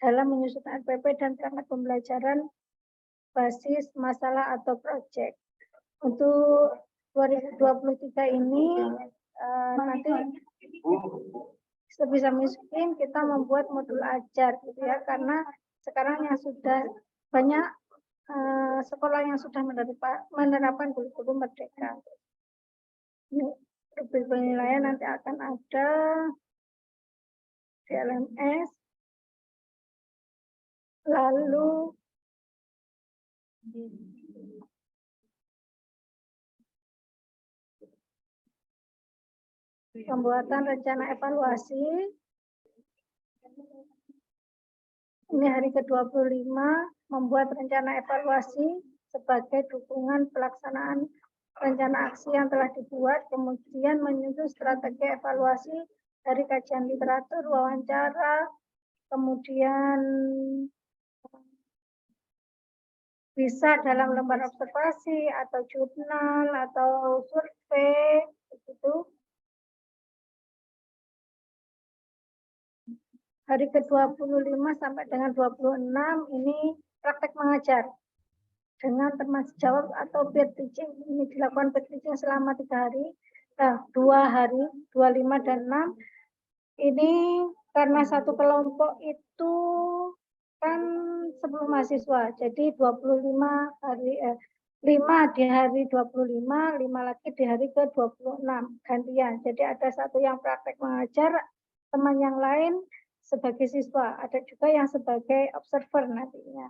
dalam menyusun RPP dan perangkat pembelajaran basis masalah atau proyek. Untuk 2023 ini nanti sebisa mungkin kita membuat modul ajar gitu ya, karena sekarang yang sudah banyak sekolah yang sudah menerapkan kurikulum merdeka. Ini rubrik penilaian nanti akan ada di LMS. Lalu pembuatan rencana evaluasi. Ini hari ke-25, membuat rencana evaluasi sebagai dukungan pelaksanaan rencana aksi yang telah dibuat, kemudian menyusun strategi evaluasi dari kajian literatur, wawancara, kemudian bisa dalam lembar observasi atau jurnal atau survei, begitu. Hari ke-25 sampai dengan 26 ini praktek mengajar dengan teman sejawat atau peer teaching. Ini dilakukan peer teaching selama 3 hari, 2 hari, 25 dan 6. Ini karena satu kelompok itu kan 10 mahasiswa, jadi 25 hari 5 di hari 25, 5 lagi di hari ke-26 gantian. Jadi ada satu yang praktek mengajar, teman yang lain sebagai siswa, ada juga yang sebagai observer nantinya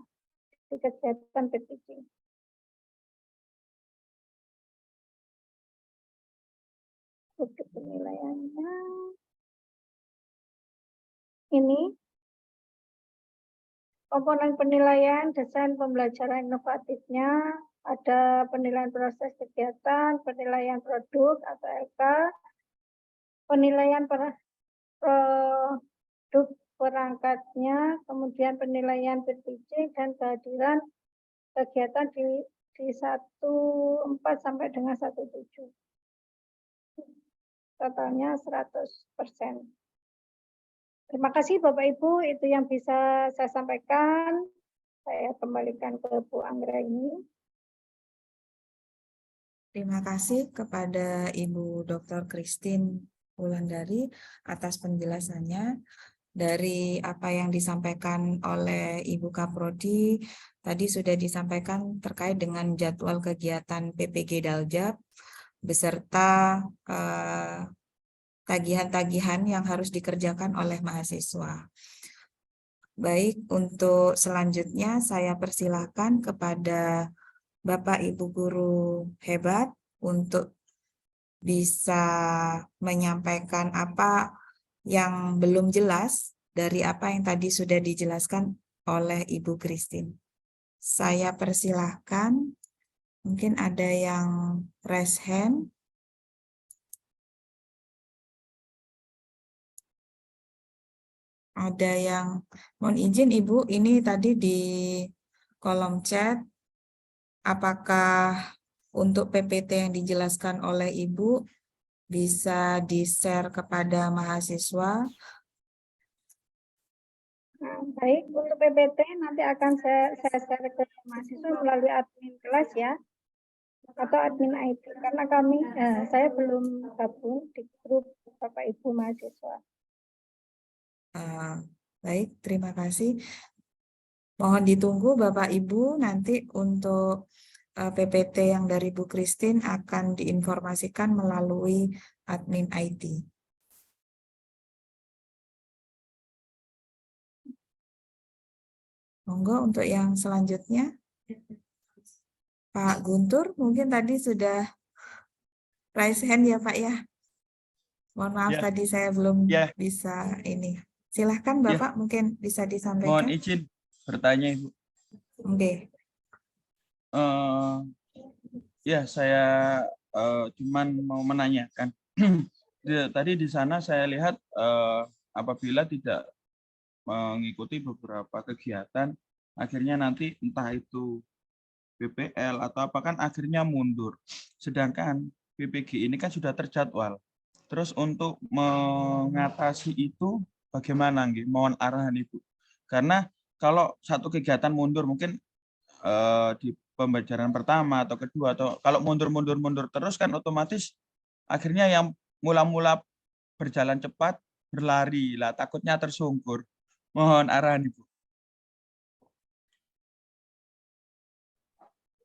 di kegiatan peer teaching. Bukti penilaiannya ini komponen penilaian desain pembelajaran inovatifnya, ada penilaian proses kegiatan, penilaian produk atau LK, penilaian produk perangkatnya, kemudian penilaian peer teaching dan kehadiran kegiatan di 14 sampai dengan 17. Totalnya 100%. Terima kasih Bapak Ibu, itu yang bisa saya sampaikan. Saya kembalikan ke Bu Anggraini. Terima kasih kepada Ibu Dr. Christine Wulandari atas penjelasannya. Dari apa yang disampaikan oleh Ibu Kaprodi, tadi sudah disampaikan terkait dengan jadwal kegiatan PPG Daljab beserta tagihan-tagihan yang harus dikerjakan oleh mahasiswa. Baik, untuk selanjutnya saya persilahkan kepada Bapak Ibu Guru hebat untuk bisa menyampaikan apa yang belum jelas dari apa yang tadi sudah dijelaskan oleh Ibu Christine. Saya persilahkan. Mungkin ada yang raise hand. Ada yang mohon izin Ibu, ini tadi di kolom chat, apakah untuk PPT yang dijelaskan oleh Ibu bisa di-share kepada mahasiswa? Baik, untuk PPT nanti akan saya share ke mahasiswa melalui admin kelas ya, atau admin IT, karena saya belum gabung di grup Bapak Ibu mahasiswa. Baik, terima kasih. Mohon ditunggu Bapak Ibu, nanti untuk PPT yang dari Bu Christine akan diinformasikan melalui admin IT. Monggo untuk yang selanjutnya. Pak Guntur, mungkin tadi sudah raise hand ya Pak ya. Mohon maaf Ya. tadi saya belum Ya. bisa ini. Silahkan Bapak mungkin bisa disampaikan. Mohon izin bertanya, Ibu. Oke. Ya, saya cuman mau menanyakan. Tadi di sana saya lihat apabila tidak mengikuti beberapa kegiatan, akhirnya nanti entah itu BPL atau apa kan akhirnya mundur. Sedangkan PPG ini kan sudah terjadwal. Terus untuk mengatasi itu bagaimana? Mohon arahan Ibu. Karena kalau satu kegiatan mundur mungkin di pembelajaran pertama atau kedua, atau kalau mundur terus kan otomatis akhirnya yang mula-mula berjalan cepat berlari lah, takutnya tersungkur. Mohon arahan Ibu.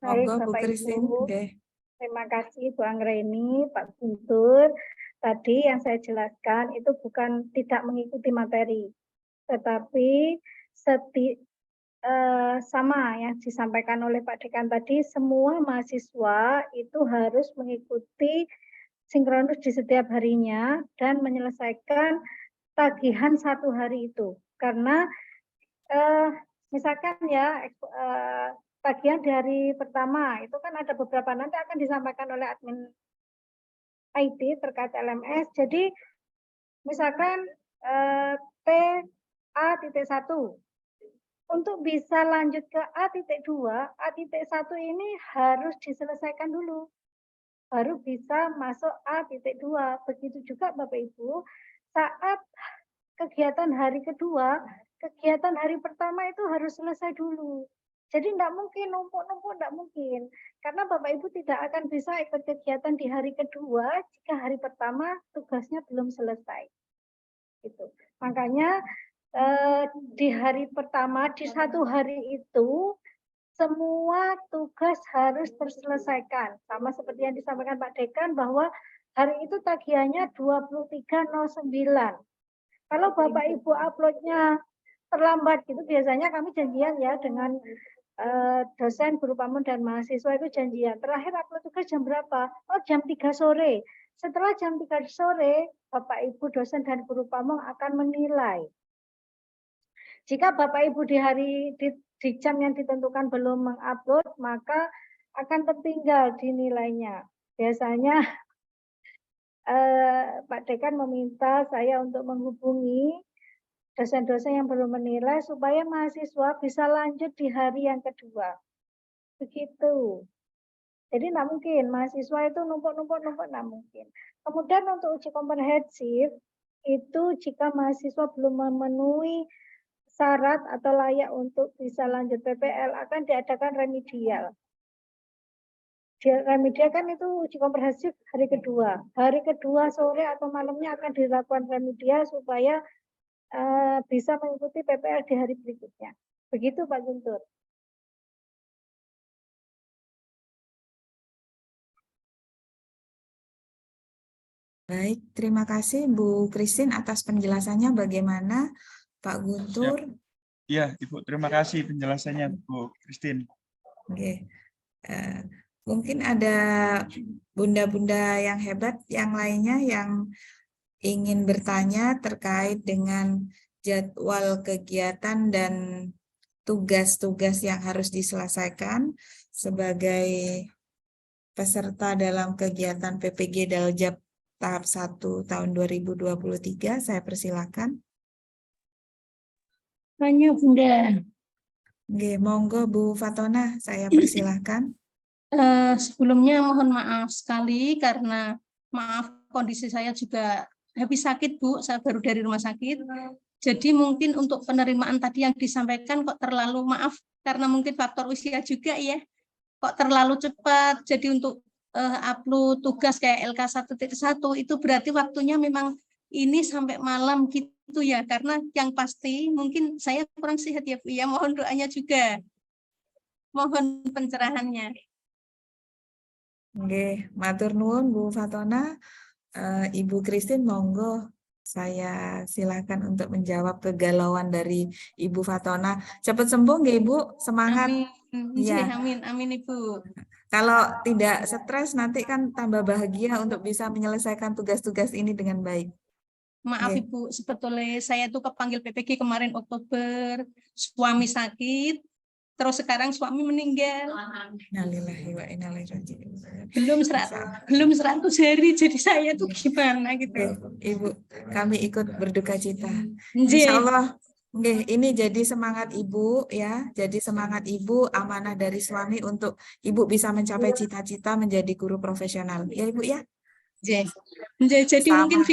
Baik, Monggo Bu Bapak Christine. Ibu. Oke. Terima kasih Bu Anggreni, Pak Guntur. Tadi yang saya jelaskan itu bukan tidak mengikuti materi, tetapi sama yang disampaikan oleh Pak Dekan tadi, semua mahasiswa itu harus mengikuti sinkronus di setiap harinya dan menyelesaikan tagihan satu hari itu. Karena misalkan ya tagihan di hari pertama itu kan ada beberapa, nanti akan disampaikan oleh admin IT terkait LMS. Jadi misalkan TA.1 untuk bisa lanjut ke A.2, A.1 ini harus diselesaikan dulu, baru bisa masuk A.2. Begitu juga Bapak Ibu, saat kegiatan hari kedua, kegiatan hari pertama itu harus selesai dulu. Jadi tidak mungkin numpuk-numpuk, tidak mungkin. Karena Bapak Ibu tidak akan bisa ikut kegiatan di hari kedua jika hari pertama tugasnya belum selesai. Gitu. Makanya di hari pertama, di satu hari itu, semua tugas harus terselesaikan. Sama seperti yang disampaikan Pak Dekan bahwa hari itu tagihannya 23.09. Kalau Bapak Ibu uploadnya terlambat gitu, biasanya kami janjian ya dengan dosen, guru pamong dan mahasiswa itu janjian. Terakhir upload tugas jam berapa? Oh, jam 3 sore. Setelah jam 3 sore, Bapak Ibu dosen dan guru pamong akan menilai. Jika Bapak Ibu di jam yang ditentukan belum mengupload, maka akan tertinggal di nilainya. Biasanya Pak Dekan meminta saya untuk menghubungi dosen-dosen yang belum menilai supaya mahasiswa bisa lanjut di hari yang kedua. Begitu. Jadi tidak mungkin mahasiswa itu numpuk-numpuk, tidak mungkin. Kemudian untuk uji komprehensif itu jika mahasiswa belum memenuhi syarat atau layak untuk bisa lanjut PPL akan diadakan remedial. Remedial kan itu uji komprehensif hari kedua. Hari kedua sore atau malamnya akan dilakukan remedial supaya bisa mengikuti PPL di hari berikutnya. Begitu Pak Guntur. Baik, terima kasih Bu Christine atas penjelasannya. Bagaimana Pak Guntur? Ya, Ibu, terima kasih penjelasannya Bu Christine. Oke. Mungkin ada bunda-bunda yang hebat yang lainnya yang ingin bertanya terkait dengan jadwal kegiatan dan tugas-tugas yang harus diselesaikan sebagai peserta dalam kegiatan PPG Daljab tahap 1 tahun 2023. Saya persilakan. Tanya Bunda. Oke, monggo Bu Fatona, saya persilakan. Sebelumnya mohon maaf sekali karena maaf kondisi saya juga habis sakit Bu, saya baru dari rumah sakit. Jadi mungkin untuk penerimaan tadi yang disampaikan kok terlalu maaf karena mungkin faktor usia juga ya. Kok terlalu cepat. Jadi untuk upload tugas kayak LK 1.1 itu berarti waktunya memang ini sampai malam gitu ya. Karena yang pasti mungkin saya kurang sehat ya Bu ya. Mohon doanya juga. Mohon pencerahannya. Oke, matur nuwun Bu Fatona. Ibu Christine, monggo saya silakan untuk menjawab kegalauan dari Ibu Fatona. Cepat sembuh nggih Ibu, semangat. Amin. Ya. Amin, amin Ibu. Kalau tidak stres nanti kan tambah bahagia untuk bisa menyelesaikan tugas-tugas ini dengan baik. Maaf Oke. Ibu, sebetulnya saya tuh kepanggil PPG kemarin Oktober, suami sakit, terus sekarang suami meninggal. Innalillahi wa inna ilaihi raji'un. Belum 100 hari, jadi saya tuh gimana gitu. Oke, Ibu, kami ikut berduka cita. Nggih. Insya Allah, oke, ini jadi semangat Ibu ya, jadi semangat Ibu, amanah dari suami untuk Ibu bisa mencapai cita-cita menjadi guru profesional. Ya Ibu ya? Jadi Sama. mungkin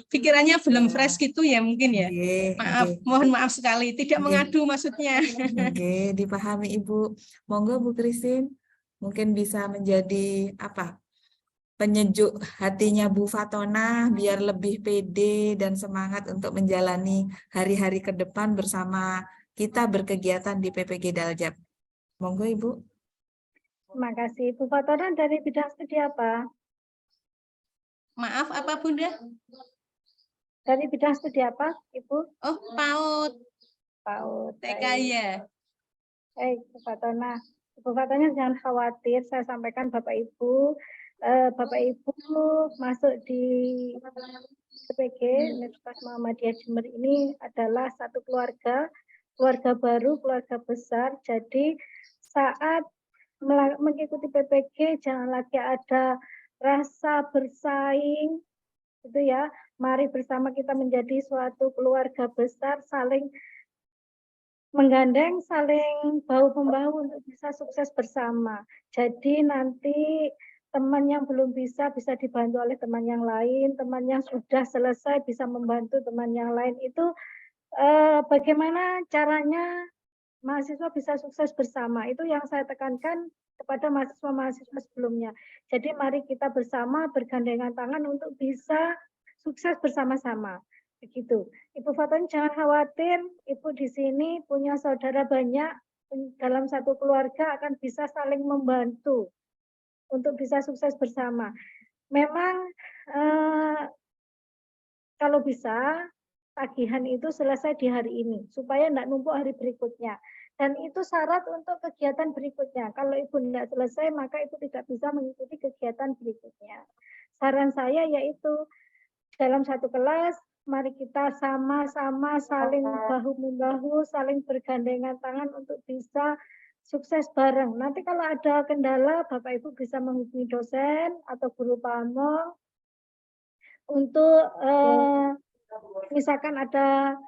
pikirannya belum fresh gitu ya mungkin ya. Oke, Maaf, oke. mohon maaf sekali, tidak Oke. mengadu maksudnya. Oke, dipahami Ibu. Monggo Bu Christine, mungkin bisa menjadi apa? Penyejuk hatinya Bu Fatona biar lebih pede dan semangat untuk menjalani hari-hari ke depan bersama kita berkegiatan di PPG Daljab. Monggo Ibu. Terima kasih. Bu Fatona dari bidang studi apa? Maaf, apa Bunda? Dari bidang studi apa, Ibu? Oh, PAUD. PAUD. TK Baik. ya. Baik, Bu Fatona. Bu Fatona jangan khawatir, saya sampaikan Bapak Ibu. Bapak Ibu masuk di PPG Universitas Muhammadiyah Jember ini adalah satu keluarga baru, keluarga besar. Jadi saat mengikuti PPG jangan lagi ada rasa bersaing, gitu ya. Mari bersama kita menjadi suatu keluarga besar, saling menggandeng, saling bahu-membahu untuk bisa sukses bersama. Jadi nanti teman yang belum bisa dibantu oleh teman yang lain, teman yang sudah selesai bisa membantu teman yang lain. Itu bagaimana caranya mahasiswa bisa sukses bersama. Itu yang saya tekankan kepada mahasiswa-mahasiswa sebelumnya. Jadi mari kita bersama bergandengan tangan untuk bisa sukses bersama-sama. Begitu. Ibu Fatona jangan khawatir, Ibu di sini punya saudara banyak, dalam satu keluarga akan bisa saling membantu untuk bisa sukses bersama. Memang kalau bisa tagihan itu selesai di hari ini supaya tidak numpuk hari berikutnya. Dan itu syarat untuk kegiatan berikutnya. Kalau Ibu tidak selesai, maka Ibu tidak bisa mengikuti kegiatan berikutnya. Saran saya yaitu dalam satu kelas, mari kita sama-sama saling bahu-membahu, saling bergandengan tangan untuk bisa sukses bareng. Nanti kalau ada kendala, Bapak Ibu bisa menghubungi dosen atau guru pamong untuk misalkan ada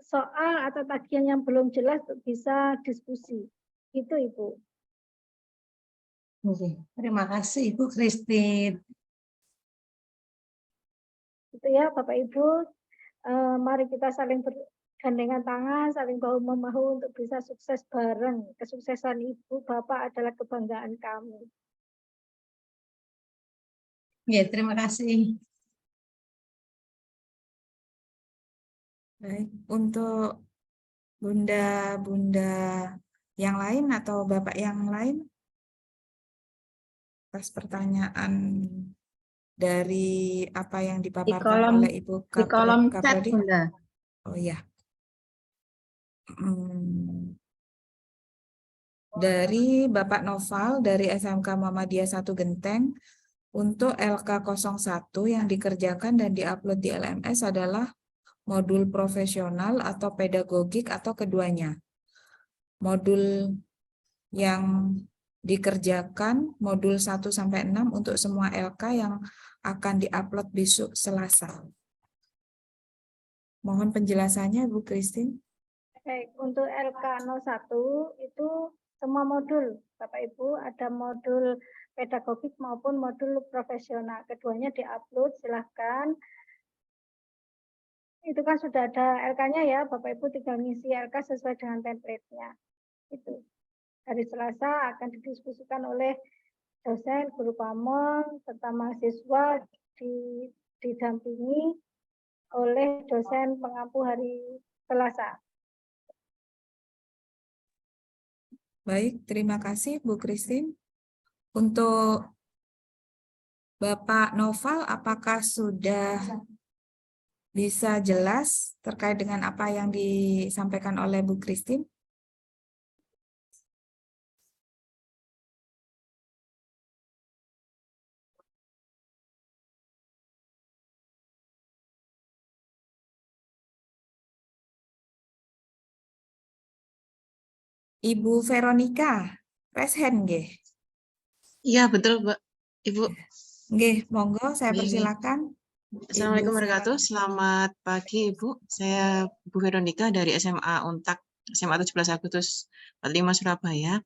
soal atau tagihan yang belum jelas untuk bisa diskusi. Itu Ibu. Terima kasih Ibu Christine. Itu ya Bapak Ibu, mari kita saling bergandengan tangan, saling bahu-membahu untuk bisa sukses bareng. Kesuksesan Ibu, Bapak adalah kebanggaan kami. Ya, terima kasih. Baik, untuk bunda-bunda yang lain atau bapak yang lain atas pertanyaan dari apa yang dipaparkan oleh Ibu di kolom chat, Kaprodi. Bunda. Oh ya. Dari Bapak Noval dari SMK Muhammadiyah 1 Genteng, untuk LK01 yang dikerjakan dan diupload di LMS adalah modul profesional atau pedagogik atau keduanya. Modul yang dikerjakan modul 1 sampai 6 untuk semua LK yang akan diupload besok Selasa. Mohon penjelasannya Bu Christine. Baik, untuk LK01 itu semua modul, Bapak Ibu, ada modul pedagogik maupun modul profesional. Keduanya diupload, silahkan. Itu kan sudah ada LK-nya ya, Bapak Ibu tinggal ngisi LK sesuai dengan template-nya. Itu. Hari Selasa akan didiskusikan oleh dosen, guru pamong, serta mahasiswa didampingi oleh dosen pengampu hari Selasa. Baik, terima kasih Bu Christine. Untuk Bapak Noval, apakah sudah bisa jelas terkait dengan apa yang disampaikan oleh Bu Christine? Ibu Veronica, raise hand nggih. Iya, betul, Mbak. Ibu. Nggih, monggo saya Nggih. persilakan. Assalamualaikum Ibu warahmatullahi wabarakatuh. Selamat pagi, Ibu. Saya Bu Veronica dari SMA Untak, SMA 17 Agustus 45 Surabaya.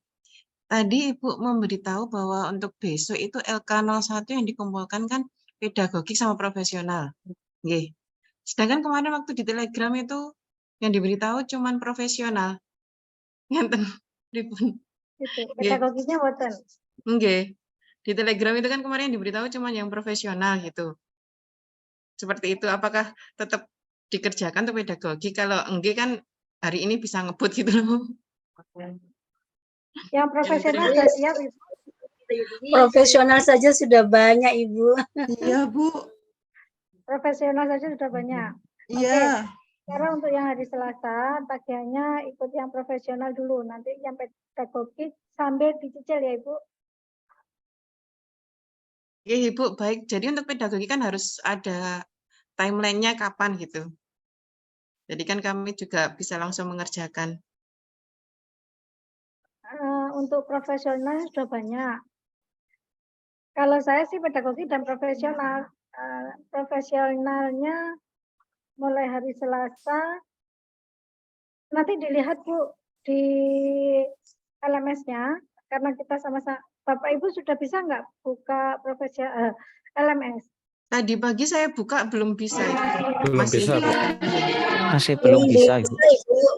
Tadi Ibu memberitahu bahwa untuk besok itu LK01 yang dikumpulkan kan pedagogik sama profesional. Nggih. Sedangkan kemarin waktu di Telegram itu yang diberitahu cuman profesional. Ngenten. Pripun? Itu, Nggih. pedagogiknya boten. Nggih. Di Telegram itu kan kemarin yang diberitahu cuman yang profesional gitu. Seperti itu, apakah tetap dikerjakan untuk pedagogi? Kalau enggak kan hari ini bisa ngebut gitu loh. Yang profesional sudah siap, Ibu. Profesional saja sudah banyak, Ibu. Iya, Bu. Profesional saja sudah banyak. Iya. Sekarang untuk yang hari Selasa, tagihannya ikut yang profesional dulu. Nanti yang pedagogik sambil dicicil ya, Ibu. Iya, Ibu, baik. Jadi untuk pedagogi kan harus ada timeline-nya kapan gitu. Jadi kan kami juga bisa langsung mengerjakan. Untuk profesional sudah banyak. Kalau saya sih pedagogi dan profesional. Profesionalnya mulai hari Selasa. Nanti dilihat Bu di LMS-nya, karena kita sama-sama. Bapak Ibu sudah bisa nggak buka profesional LMS? Tadi pagi saya buka belum bisa. Belum bisa, Bu. Masih belum bisa, Ibu.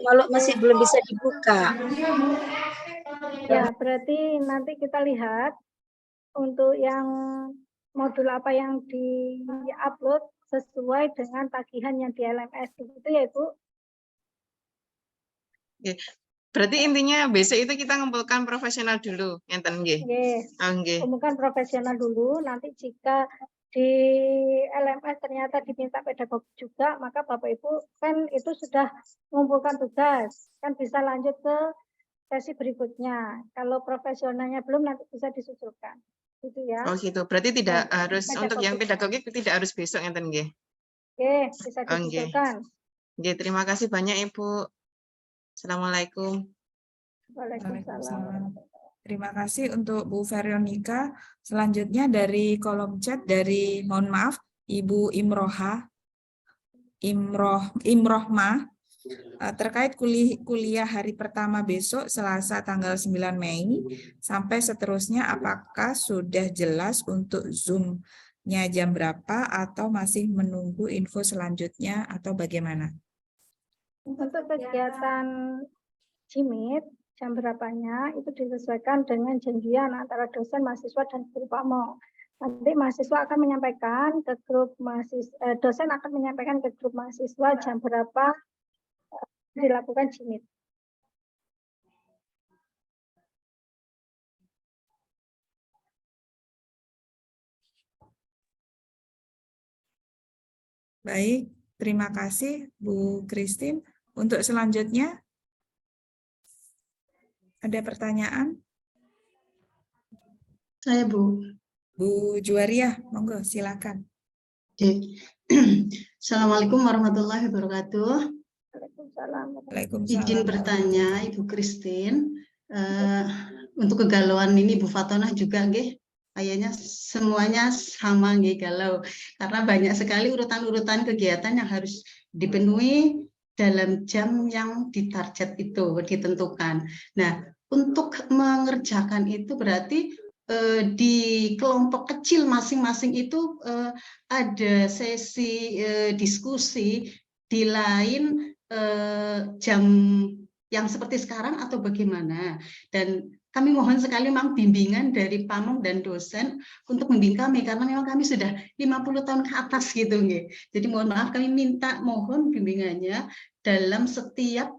Kalau masih belum bisa dibuka. Ya, berarti nanti kita lihat untuk yang modul apa yang di-upload sesuai dengan tagihan yang di LMS. Begitu ya, Ibu? Oke. Berarti intinya besok itu kita ngumpulkan profesional dulu, ngenten nggih. Nggih. Umumkan profesional dulu, nanti jika di LMS ternyata diminta pedagog juga, maka Bapak Ibu kan itu sudah mengumpulkan tugas, kan bisa lanjut ke sesi berikutnya. Kalau profesionalnya belum, nanti bisa disusulkan. Gitu ya. Oh gitu, berarti tidak harus untuk yang pedagogik tidak harus besok ngenten nggih. Oke, bisa disusulkan. Oke, terima kasih banyak Ibu. Assalamualaikum. Waalaikumsalam. Terima kasih untuk Bu Veronica. Selanjutnya dari kolom chat dari, mohon maaf, Ibu Imrohma terkait kuliah hari pertama besok Selasa tanggal 9 Mei sampai seterusnya, apakah sudah jelas untuk Zoom-nya jam berapa atau masih menunggu info selanjutnya atau bagaimana? Untuk kegiatan Jimit, jam berapanya itu disesuaikan dengan janjian antara dosen, mahasiswa, dan guru pamong. Nanti mahasiswa akan menyampaikan ke grup mahasiswa, dosen akan menyampaikan ke grup mahasiswa jam berapa dilakukan Jimit. Baik, terima kasih Bu Christine. Untuk selanjutnya, ada pertanyaan? Saya Bu. Bu Juwariah, monggo silakan. Assalamualaikum warahmatullahi wabarakatuh. Waalaikumsalam. Izin bertanya Ibu Christine, untuk kegalauan ini Bu Fatonah juga nggih. Kayaknya semuanya sama nggih galau karena banyak sekali urutan-urutan kegiatan yang harus dipenuhi dalam jam yang ditarget itu ditentukan. Nah, untuk mengerjakan itu berarti di kelompok kecil masing-masing itu ada sesi diskusi di lain jam yang seperti sekarang atau bagaimana? Dan kami mohon sekali memang bimbingan dari pamong dan dosen untuk membimbing kami karena memang kami sudah 50 tahun ke atas gitu nggih. Jadi mohon maaf kami mohon bimbingannya dalam setiap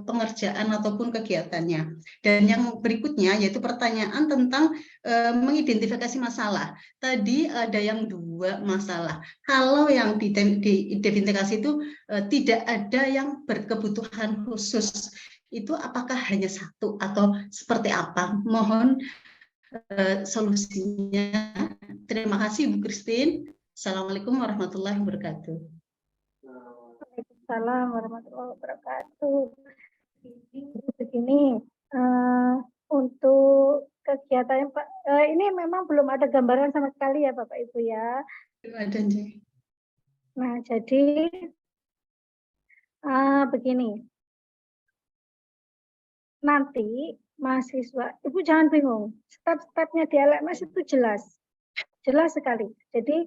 pengerjaan ataupun kegiatannya. Dan yang berikutnya yaitu pertanyaan tentang mengidentifikasi masalah. Tadi ada yang 2 masalah. Kalau yang diidentifikasi itu tidak ada yang berkebutuhan khusus, itu apakah hanya 1 atau seperti apa? Mohon solusinya. Terima kasih Bu Christine. Assalamualaikum warahmatullahi wabarakatuh. Waalaikumsalam warahmatullahi wabarakatuh. Begini, untuk kegiatan Pak, ini memang belum ada gambaran sama sekali ya Bapak Ibu ya. Belum ada, Nji. Nah, jadi begini. Nanti mahasiswa, Ibu jangan bingung, step-stepnya di LMS itu jelas sekali. Jadi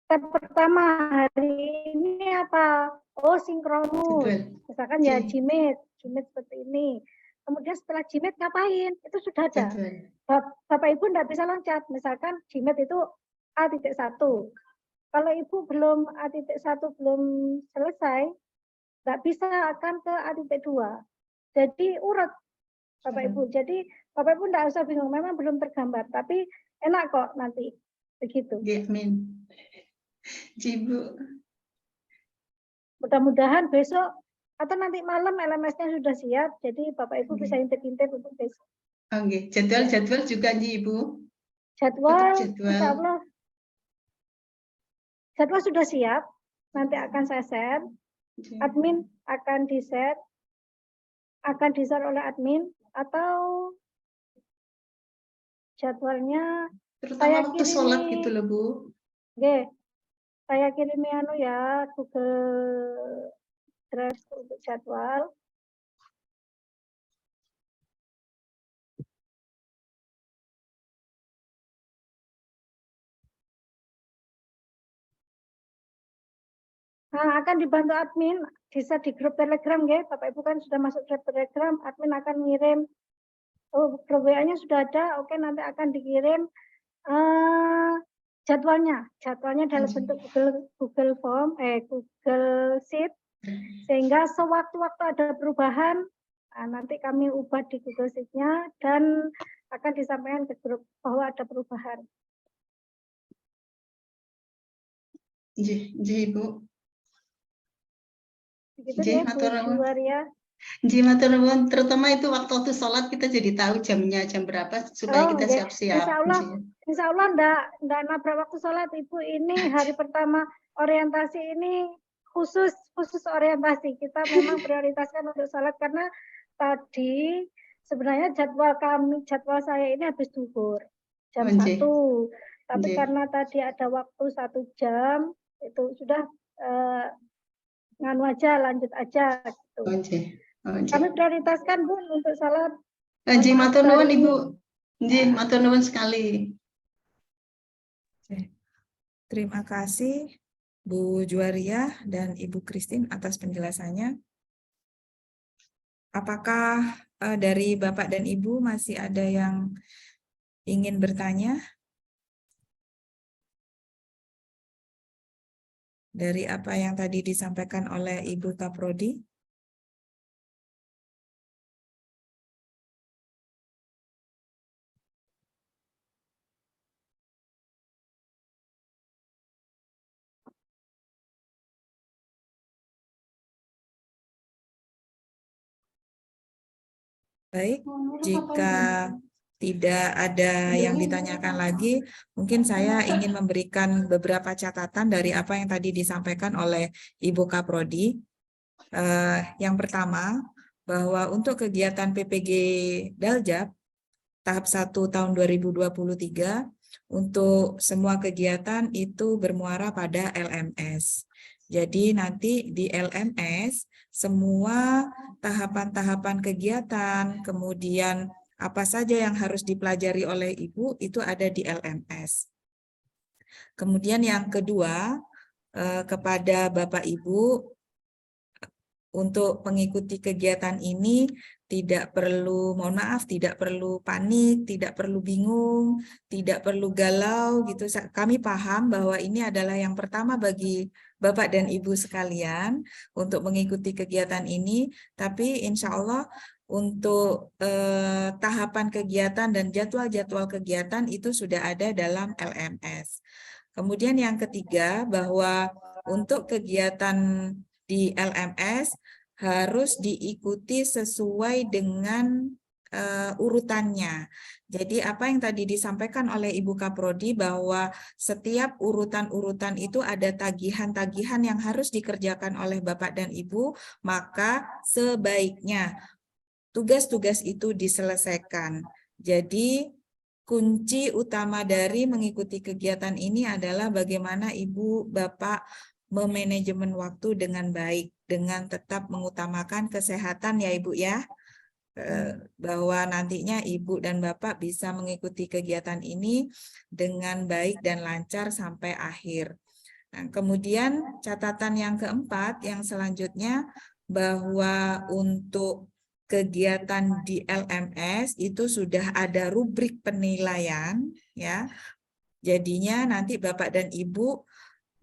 step pertama hari ini apa? Oh, sinkronus, misalkan ya Jimit seperti ini. Kemudian setelah Jimit ngapain? Itu sudah ada. Bapak Ibu tidak bisa loncat, misalkan Jimit itu A.1. Kalau Ibu belum A.1 belum selesai, tidak bisa akan ke A.2. Jadi urut Bapak Ibu. Jadi Bapak Ibu tidak usah bingung, memang belum tergambar, tapi enak kok nanti begitu. Amin. Ibu. Mudah-mudahan besok atau nanti malam LMS-nya sudah siap, jadi Bapak Ibu bisa intip-intip untuk besok. Oke, jadwal juga nih Ibu. Jadwal, insya Allah jadwal sudah siap, nanti akan saya share, admin akan di-share, oleh admin, atau jadwalnya terutama waktu sholat gitu loh Bu. Oke, saya kirimi ya Google Drive untuk jadwal. Nah, akan dibantu admin, bisa di grup Telegram, ya. Bapak Ibu kan sudah masuk grup Telegram, admin akan ngirim, oh, grup WA-nya sudah ada, oke nanti akan dikirim jadwalnya dalam bentuk Google Form, Google Sheet, sehingga sewaktu-waktu ada perubahan, nanti kami ubah di Google Sheet-nya dan akan disampaikan ke grup bahwa ada perubahan. Ibu. Begitu ya Bu Waria. Matur nuwun, terutama itu waktu sholat kita jadi tahu jamnya jam berapa supaya kita siap-siap. Insya Allah enggak nabrak waktu sholat Ibu. Ini hari pertama orientasi ini khusus orientasi. Kita memang prioritaskan untuk sholat karena tadi sebenarnya jadwal saya ini habis zuhur jam 1. Tapi karena tadi ada waktu 1 jam itu sudah lanjut aja gitu. Kami prioritaskan Bu untuk salat. Matur nuwun Ibu. Matur nuwun sekali. Terima kasih Bu Juwaria dan Ibu Christine atas penjelasannya. Apakah dari Bapak dan Ibu masih ada yang ingin bertanya? Dari apa yang tadi disampaikan oleh Ibu Kaprodi? Baik, jika tidak ada yang ditanyakan lagi, mungkin saya ingin memberikan beberapa catatan dari apa yang tadi disampaikan oleh Ibu Kaprodi. Yang pertama, bahwa untuk kegiatan PPG Daljab, tahap 1 tahun 2023 untuk semua kegiatan itu bermuara pada LMS. Jadi nanti di LMS semua tahapan-tahapan kegiatan, kemudian apa saja yang harus dipelajari oleh Ibu itu ada di LMS. Kemudian yang kedua, kepada Bapak Ibu, untuk mengikuti kegiatan ini tidak perlu, mohon maaf, tidak perlu panik, tidak perlu bingung, tidak perlu galau gitu. Kami paham bahwa ini adalah yang pertama bagi Bapak dan Ibu sekalian untuk mengikuti kegiatan ini, tapi insya Allah untuk tahapan kegiatan dan jadwal-jadwal kegiatan itu sudah ada dalam LMS. Kemudian yang ketiga, bahwa untuk kegiatan di LMS harus diikuti sesuai dengan urutannya. Jadi apa yang tadi disampaikan oleh Ibu Kaprodi bahwa setiap urutan-urutan itu ada tagihan-tagihan yang harus dikerjakan oleh Bapak dan Ibu, maka sebaiknya tugas-tugas itu diselesaikan. Jadi kunci utama dari mengikuti kegiatan ini adalah bagaimana Ibu, Bapak memanajemen waktu dengan baik, dengan tetap mengutamakan kesehatan ya Ibu ya, bahwa nantinya Ibu dan Bapak bisa mengikuti kegiatan ini dengan baik dan lancar sampai akhir. Nah, kemudian catatan yang keempat, yang selanjutnya, bahwa untuk kegiatan di LMS itu sudah ada rubrik penilaian ya. Jadinya nanti Bapak dan Ibu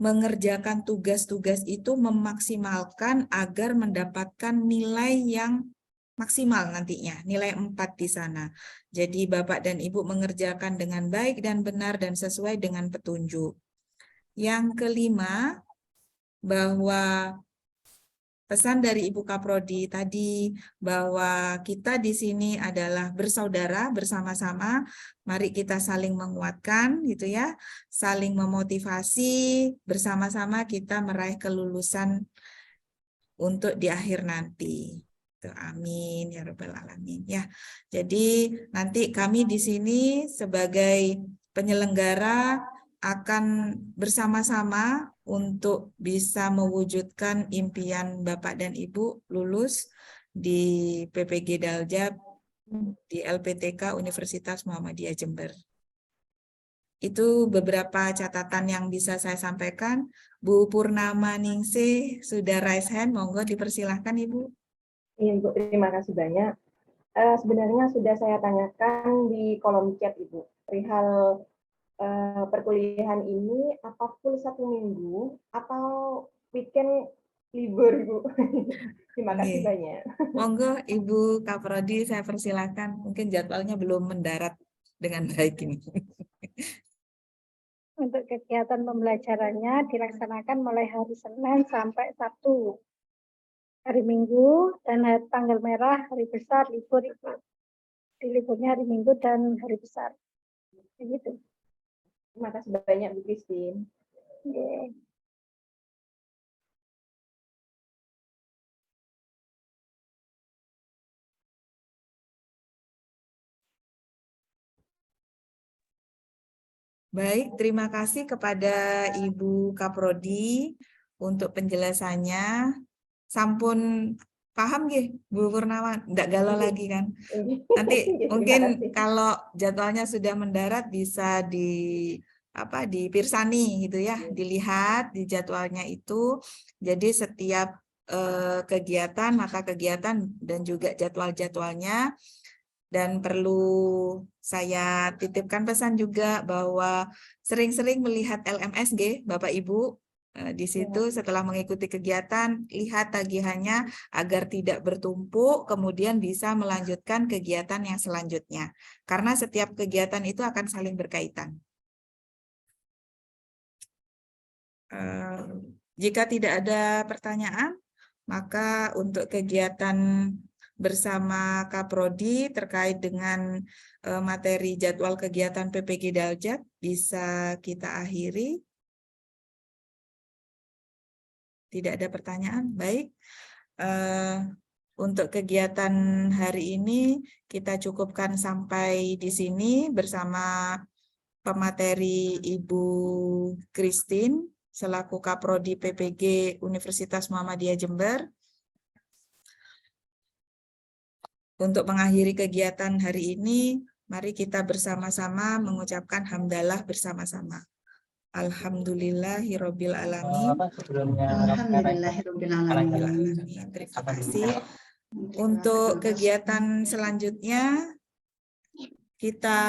mengerjakan tugas-tugas itu memaksimalkan agar mendapatkan nilai yang maksimal nantinya, nilai 4 di sana. Jadi Bapak dan Ibu mengerjakan dengan baik dan benar dan sesuai dengan petunjuk. Yang kelima, bahwa pesan dari Ibu Kaprodi tadi bahwa kita di sini adalah bersaudara bersama-sama, mari kita saling menguatkan gitu ya, saling memotivasi, bersama-sama kita meraih kelulusan untuk di akhir nanti. Amin ya rabbal alamin ya. Jadi nanti kami di sini sebagai penyelenggara akan bersama-sama untuk bisa mewujudkan impian Bapak dan Ibu lulus di PPG Daljab di LPTK Universitas Muhammadiyah Jember. Itu beberapa catatan yang bisa saya sampaikan. Bu Purnama Ningsih sudah raise hand, monggo dipersilahkan Ibu. Iya Ibu, terima kasih banyak. Sebenarnya sudah saya tanyakan di kolom chat Ibu, perihal perkuliahan ini apa full 1 minggu atau weekend libur Ibu? Terima kasih banyak. Monggo Ibu Kaprodi, saya persilahkan. Mungkin jadwalnya belum mendarat dengan baik ini. Untuk kegiatan pembelajarannya dilaksanakan mulai hari Senin sampai Sabtu. Hari Minggu dan tanggal merah, hari besar, libur Ibu. Di liburnya hari Minggu dan hari besar. Begitu. Terima kasih banyak Bu Christine. Yeah. Baik, terima kasih kepada Ibu Kaprodi untuk penjelasannya. Sampun paham nggih, Bu Purnama? Nggak galau lagi kan? Nanti mungkin kalau jadwalnya sudah mendarat bisa dipirsani gitu ya, dilihat di jadwalnya itu. Jadi setiap kegiatan, maka kegiatan dan juga jadwal-jadwalnya. Dan perlu saya titipkan pesan juga bahwa sering-sering melihat LMSG, Bapak Ibu, di situ setelah mengikuti kegiatan, lihat tagihannya agar tidak bertumpuk, kemudian bisa melanjutkan kegiatan yang selanjutnya. Karena setiap kegiatan itu akan saling berkaitan. Jika tidak ada pertanyaan, maka untuk kegiatan bersama Kaprodi terkait dengan materi jadwal kegiatan PPG Daljab bisa kita akhiri. Tidak ada pertanyaan? Baik. untuk kegiatan hari ini kita cukupkan sampai di sini bersama pemateri Ibu Christine selaku Kaprodi PPG Universitas Muhammadiyah Jember. Untuk mengakhiri kegiatan hari ini, mari kita bersama-sama mengucapkan hamdalah bersama-sama. Alhamdulillahirabbil alamin. Alhamdulillahirabbil alamin. Terima kasih. Untuk kegiatan selanjutnya kita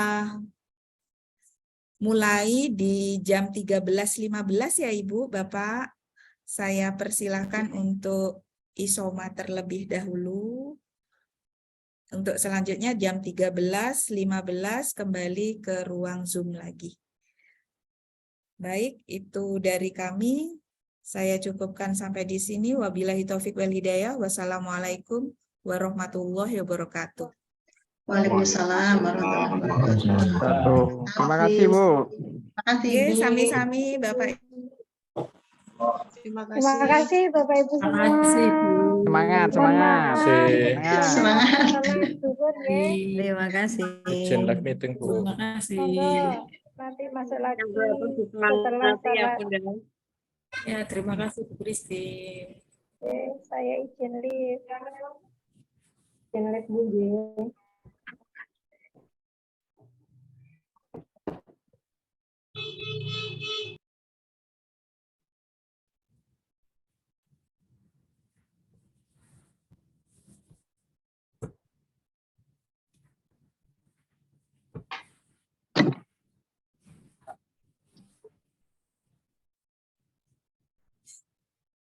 mulai di jam 13.15 ya Ibu, Bapak. Saya persilahkan untuk isoma terlebih dahulu. Untuk selanjutnya jam 13.15 kembali ke ruang Zoom lagi. Baik, itu dari kami. Saya cukupkan sampai di sini. Wabillahi taufik wal hidayah. Wassalamualaikum warahmatullahi wabarakatuh. Waalaikumsalam warahmatullahi Wabarakatuh. Terima kasih, Bu. Terima kasih, Oke, Ibu. sami-sami Bapak. Terima Terima kasih Bapak Ibu semua. Semangat, Mohon semangat. maaf. Semangat. Semangat. Salam zuhur ya. Terima kasih. Izin live meeting, Bu. Monggo nanti masuk lagi setelah salat. Ya, terima kasih Bu Christine. Oke, saya izin live. Izin live Bu.